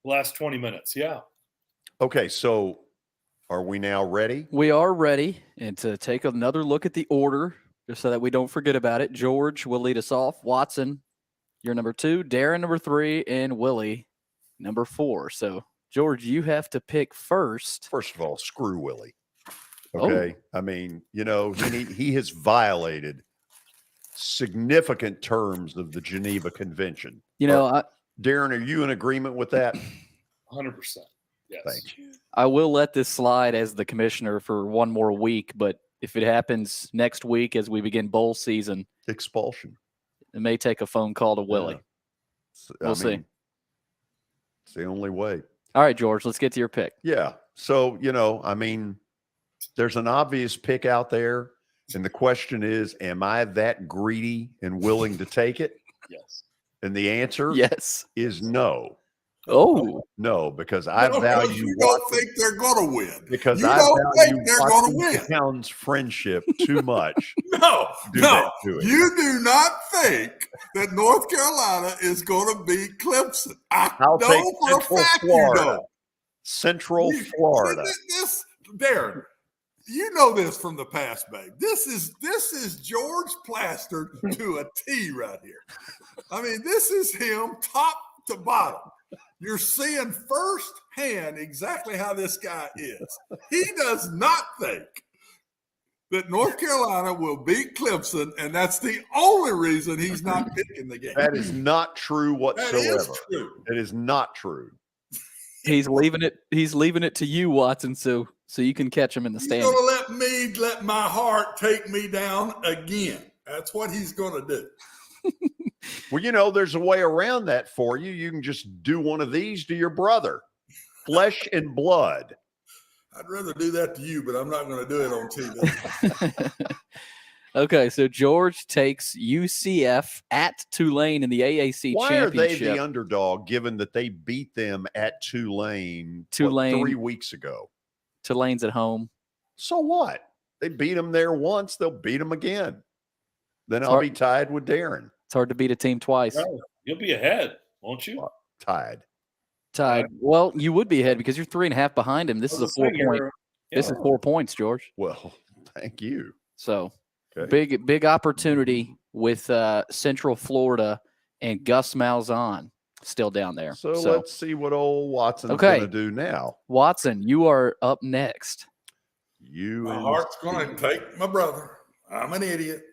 the last 20 minutes. Yeah. Okay, so are we now ready? We are ready. And to take another look at the order, just so that we don't forget about it, George will lead us off. Watson, you're number 2. Darren, number 3. And Willie, number 4. So, George, you have to pick first. First of all, screw Willie. Okay? Oh. I mean, you know, he has violated significant terms of the Geneva Convention. You know, Darren, are you in agreement with that? 100%. Yes. Thank you. I will let this slide as the commissioner for one more week, but if it happens next week as we begin bowl season, expulsion. It may take a phone call to Willie. Yeah. We'll see. It's the only way. All right, George, let's get to your pick. Yeah. So, you know, I mean, there's an obvious pick out there. And the question is, am I that greedy and willing to take it? Yes. And the answer is no. Oh. No, because I value you don't think they're going to win. Because you I don't value think they're going to win. Towns' friendship too much. No, you do not think that North Carolina is going to beat Clemson. I'll take Central Florida. Central Florida. Darren, you know this from the past, babe. This is George Plaster to a T right here. I mean, this is him top to bottom. You're seeing firsthand exactly how this guy is. He does not think that North Carolina will beat Clemson, and that's the only reason he's not picking the game. That is not true whatsoever. That is true. It is not true. He's leaving it to you, Watson, so you can catch him in the stand. He's going to let my heart take me down again. That's what he's going to do. Well, you know, there's a way around that for you. You can just do one of these to your brother. Flesh and blood. I'd rather do that to you, but I'm not going to do it on TV. Okay, so George takes UCF at Tulane in the AAC Why Championship. Why are they the underdog, given that they beat them at Tulane 3 weeks ago? Tulane's at home. So what? They beat them there once. They'll beat them again. Then I'll be tied with Darren. It's hard to beat a team twice. Oh, you'll be ahead, won't you? Tied. Well, you would be ahead because you're 3.5 behind him. This is a 4-point. This is 4 points, George. Well, thank you. So big opportunity with Central Florida and Gus Malzahn. still down there. So let's see what old Watson's going to do now. Watson, you are up next. My heart's going to take my brother. I'm an idiot.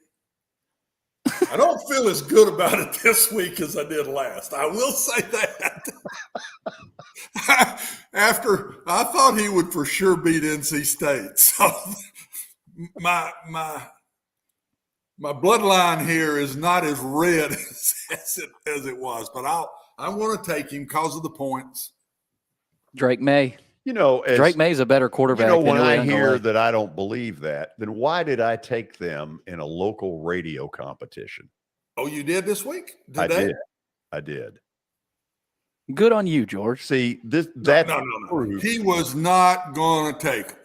I don't feel as good about it this week as I did last. I will say that. After I thought he would for sure beat NC State. So my bloodline here is not as red as it was, but I'm going to take him because of the points. Drake May. Drake May's a better quarterback. When I hear that I don't believe that, then why did I take them in a local radio competition? Oh, you did this week? I did. Good on you, George. See, No. He was not going to take it.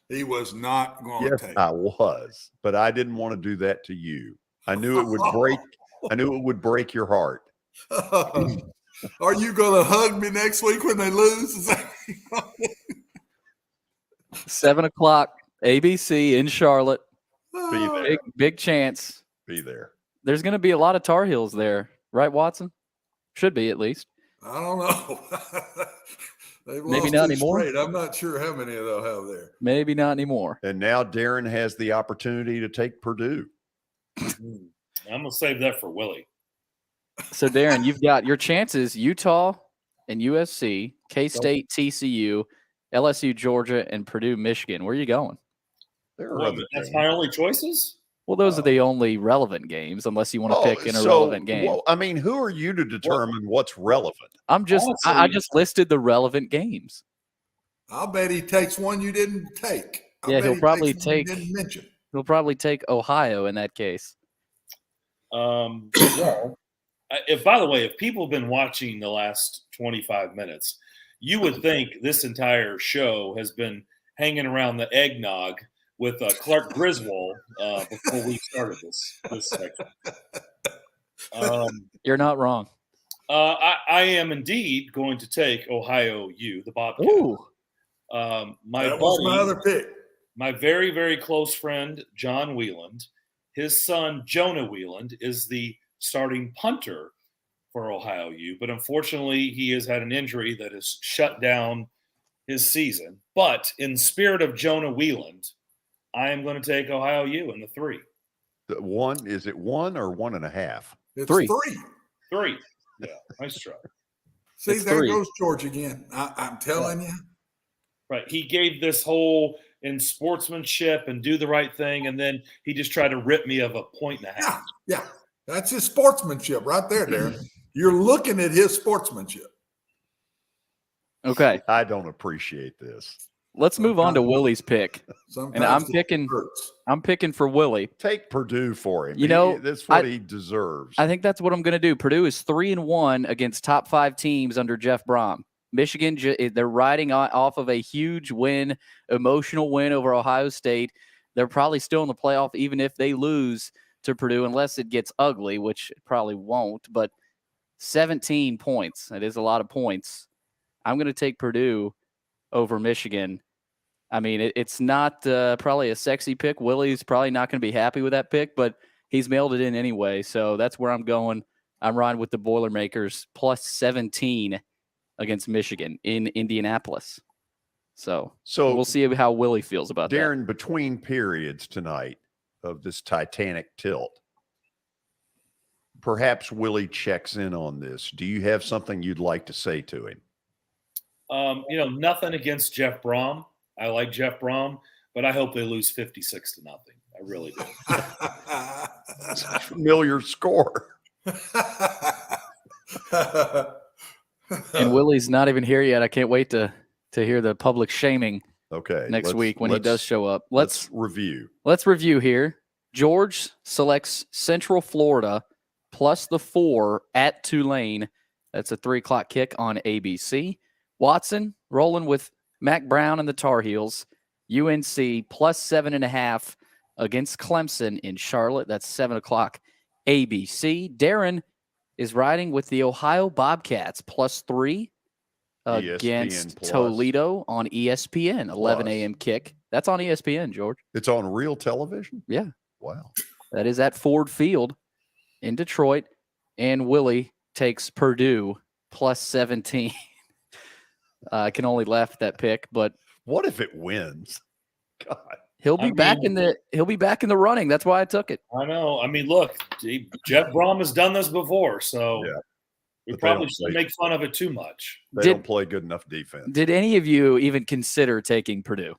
He was not going to take it. I was, but I didn't want to do that to you. I knew it would break. I knew it would break your heart. Are you going to hug me next week when they lose? 7 o'clock, ABC in Charlotte. Be there. Big chance. Be there. There's going to be a lot of Tar Heels there, right, Watson? Should be, at least. I don't know. They've Maybe lost not two anymore. straight. I'm not sure how many they'll have there. Maybe not anymore. And now Darren has the opportunity to take Purdue. I'm going to save that for Willie. So, Darren, you've got your chances: Utah and USC, K-State, TCU, LSU, Georgia, and Purdue, Michigan. Where are you going? That's my only choices? Well, those are the only relevant games, unless you want to pick an irrelevant game. Well, I mean, who are you to determine what's relevant? I just listed the relevant games. I'll bet he takes one you didn't take. He'll probably take. Didn't mention. He'll probably take Ohio in that case. Well, by the way, if people have been watching the last 25 minutes, you would think this entire show has been hanging around the eggnog with Clark Griswold before we started this section. You're not wrong. I am indeed going to take Ohio U, the Bobcats. Ooh. That was my other pick. My very, very close friend, John Wheeland, his son, Jonah Wheeland, is the starting punter for Ohio U. But unfortunately, he has had an injury that has shut down his season. But in spirit of Jonah Wheeland, I am going to take Ohio U in the 3. Is it 1 or 1.5? It's 3. 3. Yeah, nice try. See, there goes George again. I'm telling you. Right. He gave this whole in sportsmanship and do the right thing, and then he just tried to rip me of 1.5. Yeah. That's his sportsmanship right there, Darren. You're looking at his sportsmanship. Okay. I don't appreciate this. Let's move on to Willie's pick. And I'm picking for Willie. Take Purdue for him. That's what he deserves. I think that's what I'm going to do. Purdue is 3-1 against top 5 teams under Jeff Brom. Michigan, they're riding off of a huge win, emotional win over Ohio State. They're probably still in the playoff even if they lose to Purdue, unless it gets ugly, which it probably won't. But 17 points. That is a lot of points. I'm going to take Purdue over Michigan. I mean, it's not probably a sexy pick. Willie's probably not going to be happy with that pick, but he's mailed it in anyway. So that's where I'm going. I'm riding with the Boilermakers plus 17 against Michigan in Indianapolis. So we'll see how Willie feels about that. Darren, between periods tonight of this Titanic tilt, perhaps Willie checks in on this. Do you have something you'd like to say to him? Nothing against Jeff Brom. I like Jeff Brom, but I hope they lose 56-0. I really do. That's a familiar score. And Willie's not even here yet. I can't wait to hear the public shaming next week when he does show up. Let's review. Let's review here. George selects Central Florida plus the 4 at Tulane. That's a 3 o'clock kick on ABC. Watson rolling with Mac Brown and the Tar Heels. UNC plus 7.5 against Clemson in Charlotte. That's 7 o'clock ABC. Darren is riding with the Ohio Bobcats plus 3 against Toledo on ESPN. 11 a.m. kick. That's on ESPN, George. It's on real television? Yeah. Wow. That is at Ford Field in Detroit. And Willie takes Purdue plus 17. I can only laugh at that pick, but what if it wins? God. He'll be back in the running. That's why I took it. I know. I mean, look, Jeff Brom has done this before, so we probably shouldn't make fun of it too much. They don't play good enough defense. Did any of you even consider taking Purdue?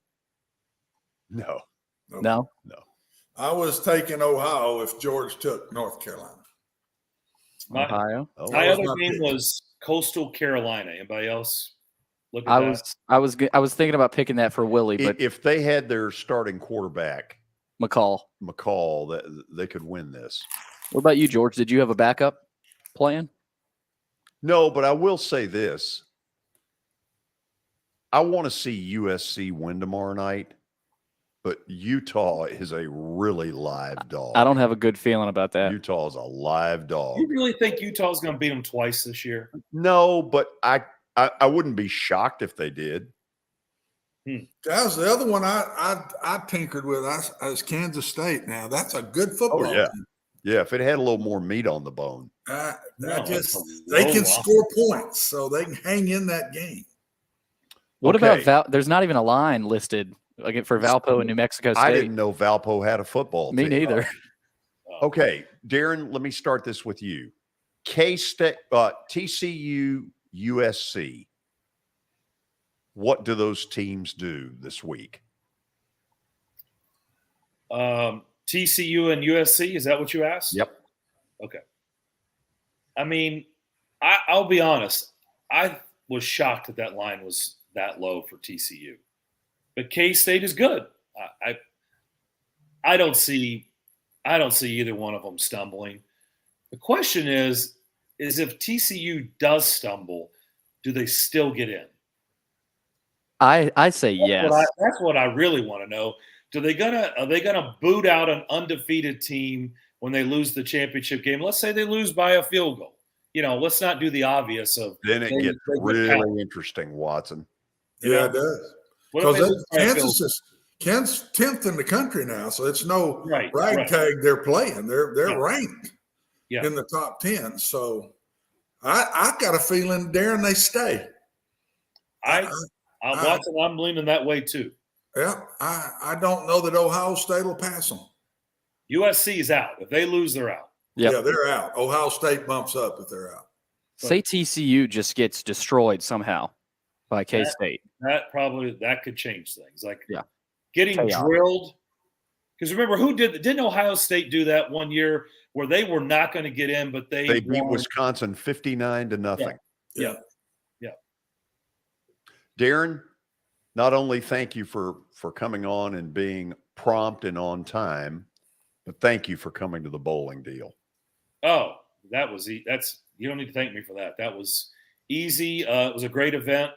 No. No. I was taking Ohio if George took North Carolina. Ohio. My other game was Coastal Carolina. Anybody else? Look at that. I was thinking about picking that for Willie, but if they had their starting quarterback McCall, that they could win this. What about you, George? Did you have a backup plan? No, but I will say this. I want to see USC win tomorrow night, but Utah is a really live dog. I don't have a good feeling about that. Utah is a live dog. You really think Utah's going to beat them twice this year? No, but I wouldn't be shocked if they did. That was the other one I tinkered with. I was Kansas State. Now that's a good football. Oh yeah, team. yeah. If it had a little more meat on the bone, they can score points, so they can hang in that game. What about there's not even a line listed for Valpo and New Mexico State. I didn't know Valpo had a football team. Me neither. Okay, Darren, let me start this with you. K-State, TCU, USC. What do those teams do this week? TCU and USC, is that what you asked? Yep. Okay. I mean, I'll be honest. I was shocked that line was that low for TCU. But K-State is good. I don't see either one of them stumbling. The question is if TCU does stumble, do they still get in? I say yes. That's what I really want to know. Are they gonna boot out an undefeated team when they lose the championship game? Let's say they lose by a field goal. Let's not do the obvious of. Then it gets really interesting, Watson. Yeah, it does. Because Kansas 10th in the country now, so it's no ragtag they're playing. They're ranked in the top 10. So I got a feeling, Darren, they stay. Watson, I'm leaning that way too. Yeah, I don't know that Ohio State will pass them. USC is out. If they lose, they're out. Yep. Yeah, they're out. Ohio State bumps up if they're out. Say TCU just gets destroyed somehow by K-State. That could change things. Getting drilled. Because remember, didn't Ohio State do that one year where they were not going to get in, but they beat Wisconsin 59-0. Yeah. Darren, not only thank you for coming on and being prompt and on time, but thank you for coming to the bowling deal. Oh, you don't need to thank me for that. That was easy. It was a great event.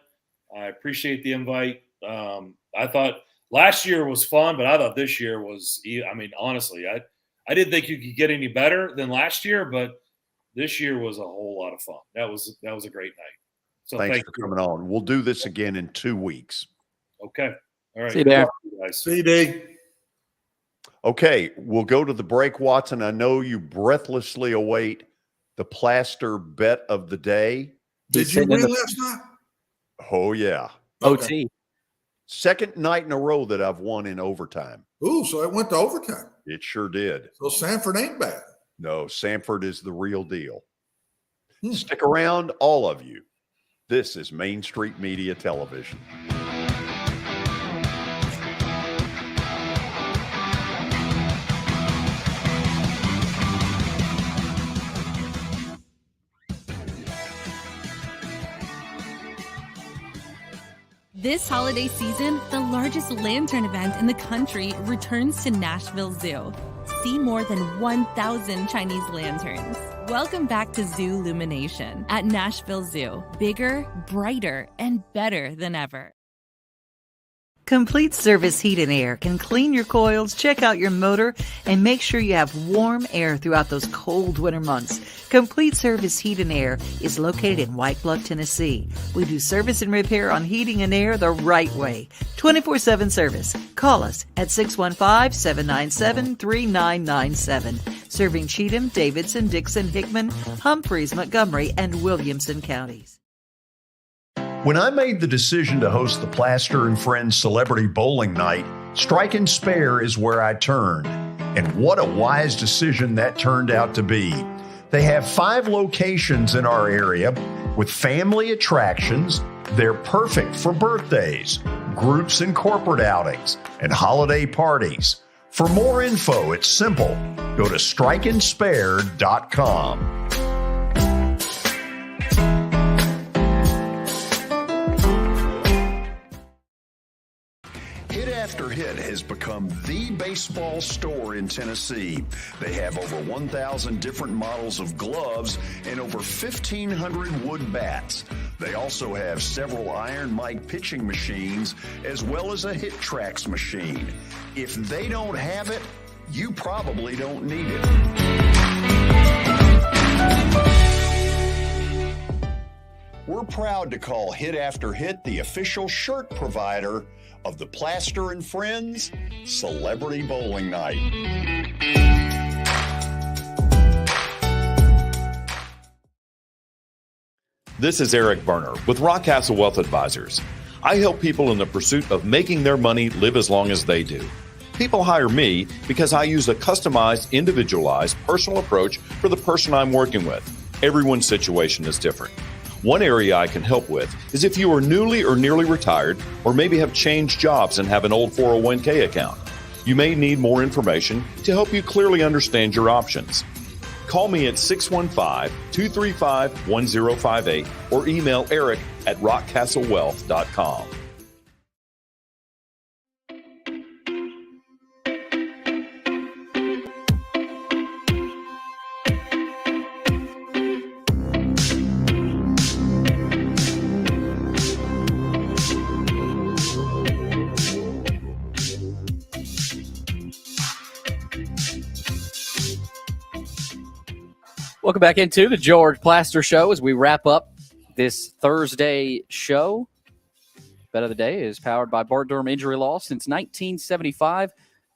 I appreciate the invite. I thought last year was fun, but I thought this year was, honestly, I didn't think you could get any better than last year, but this year was a whole lot of fun. That was a great night. So thanks for coming on. We'll do this again in 2 weeks. Okay. All right. See you there. CD. Okay, we'll go to the break, Watson. I know you breathlessly await the plaster bet of the day. Did you win last night? Oh, yeah. OT. Second night in a row that I've won in overtime. Ooh, so it went to overtime. It sure did. So Sanford ain't bad. No, Sanford is the real deal. Stick around, all of you. This is Main Street Media Television. This holiday season, the largest lantern event in the country returns to Nashville Zoo. See more than 1,000 Chinese lanterns. Welcome back to Zoo Illumination at Nashville Zoo. Bigger, brighter, and better than ever. Complete Service Heat and Air can clean your coils, check out your motor, and make sure you have warm air throughout those cold winter months. Complete Service Heat and Air is located in White Bluff, Tennessee. We do service and repair on heating and air the right way. 24/7 service. Call us at 615-797-3997. Serving Cheatham, Davidson, Dixon, Hickman, Humphreys, Montgomery, and Williamson counties. When I made the decision to host the Plaster and Friends Celebrity Bowling Night, Strike and Spare is where I turned. And what a wise decision that turned out to be. They have 5 locations in our area with family attractions. They're perfect for birthdays, groups and corporate outings, and holiday parties. For more info, it's simple. Go to strikeandspare.com. Hit After Hit has become the baseball store in Tennessee. They have over 1,000 different models of gloves and over 1,500 wood bats. They also have several Iron Mike pitching machines as well as a Hit Tracks machine. If they don't have it, you probably don't need it. We're proud to call Hit After Hit the official shirt provider of the Plaster and Friends Celebrity Bowling Night. This is Eric Berner with Rockcastle Wealth Advisors. I help people in the pursuit of making their money live as long as they do. People hire me because I use a customized, individualized, personal approach for the person I'm working with. Everyone's situation is different. One area I can help with is if you are newly or nearly retired, or maybe have changed jobs and have an old 401k account. You may need more information to help you clearly understand your options. Call me at 615-235-1058 or email Eric at rockcastlewealth.com. Welcome back into the George Plaster Show as we wrap up this Thursday show. Bet of the Day is powered by Bart Durham Injury Law. Since 1975,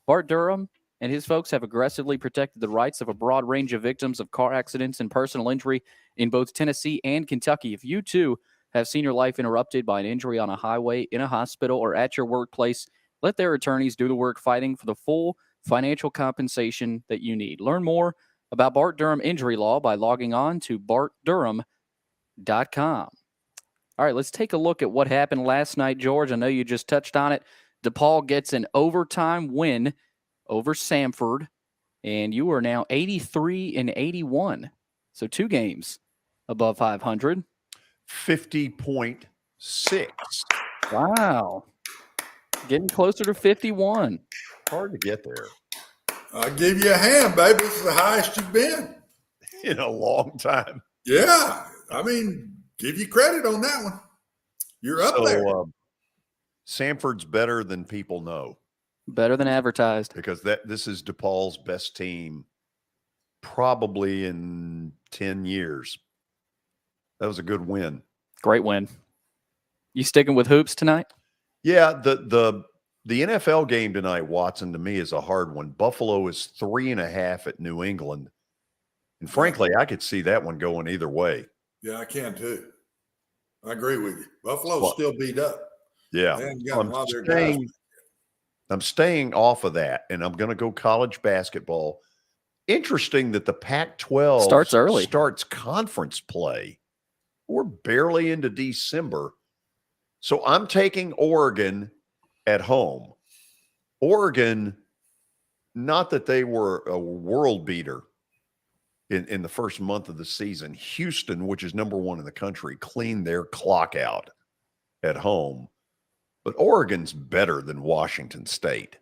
Bart Durham and his folks have aggressively protected the rights of a broad range of victims of car accidents and personal injury in both Tennessee and Kentucky. If you, too, have seen your life interrupted by an injury on a highway, in a hospital, or at your workplace, let their attorneys do the work fighting for the full financial compensation that you need. Learn more about Bart Durham Injury Law by logging on to bartdurham.com. All right, let's take a look at what happened last night, George. I know you just touched on it. DePaul gets an overtime win over Samford, and you are now 83-81. So 2 games above 500. 50.6. Wow. Getting closer to 51. Hard to get there. I'll give you a hand, baby. This is the highest you've been in a long time. Yeah. I mean, give you credit on that one. You're up there. Samford's better than people know. Better than advertised. Because this is DePaul's best team probably in 10 years. That was a good win. Great win. You sticking with hoops tonight? Yeah, the NFL game tonight, Watson, to me is a hard one. Buffalo is 3.5 at New England. And frankly, I could see that one going either way. Yeah, I can too. I agree with you. Buffalo's still beat up. Yeah. I'm staying off of that, and I'm going to go college basketball. Interesting that the Pac-12 starts early. Starts conference play. We're barely into December. So I'm taking Oregon at home. Oregon, not that they were a world beater in the first month of the season. Houston, which is number 1 in the country, cleaned their clock out at home. But Oregon's better than Washington State.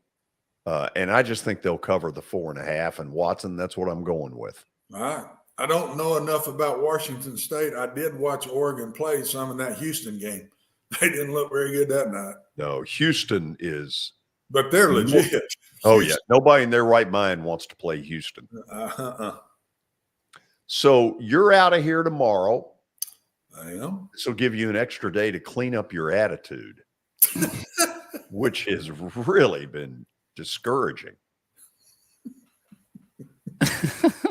And I just think they'll cover the 4.5. And Watson, that's what I'm going with. All right. I don't know enough about Washington State. I did watch Oregon play some in that Houston game. They didn't look very good that night. No, Houston is. But they're legit. Oh, yeah. Nobody in their right mind wants to play Houston. So you're out of here tomorrow. I am. This will give you an extra day to clean up your attitude, which has really been discouraging.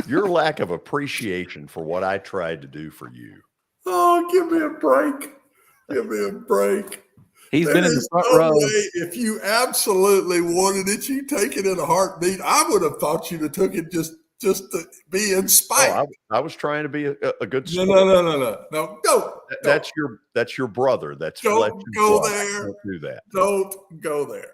Your lack of appreciation for what I tried to do for you. Oh, give me a break. Give me a break. He's been in the front row. If you absolutely wanted it, you take it in a heartbeat. I would have thought you'd have took it just to be in spite. Oh, I was trying to be a good sport. No. Go. That's your brother. That's Don't go there. Don't do that. Don't go there.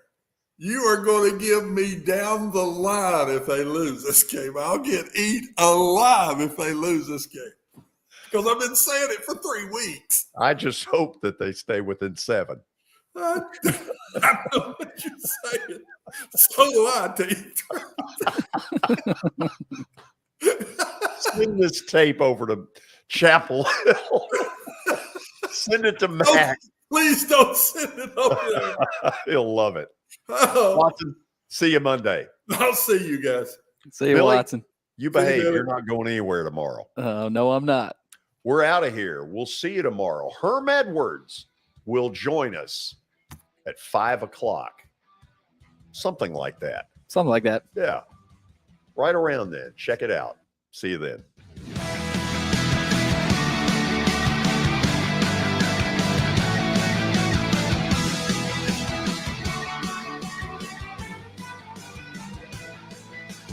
You are going to give me down the line if they lose this game. I'll get eat alive if they lose this game. Because I've been saying it for 3 weeks. I just hope that they stay within 7. I know what you're saying. So do I, T. Send this tape over to Chapel Hill. Send it to Mac. Please don't send it over there. He'll love it. Oh. Watson, see you Monday. I'll see you guys. See you, Billy, Watson. You behave. You're not going anywhere tomorrow. No, I'm not. We're out of here. We'll see you tomorrow. Herm Edwards will join us at 5:00. Something like that. Something like that. Yeah. Right around then. Check it out. See you then.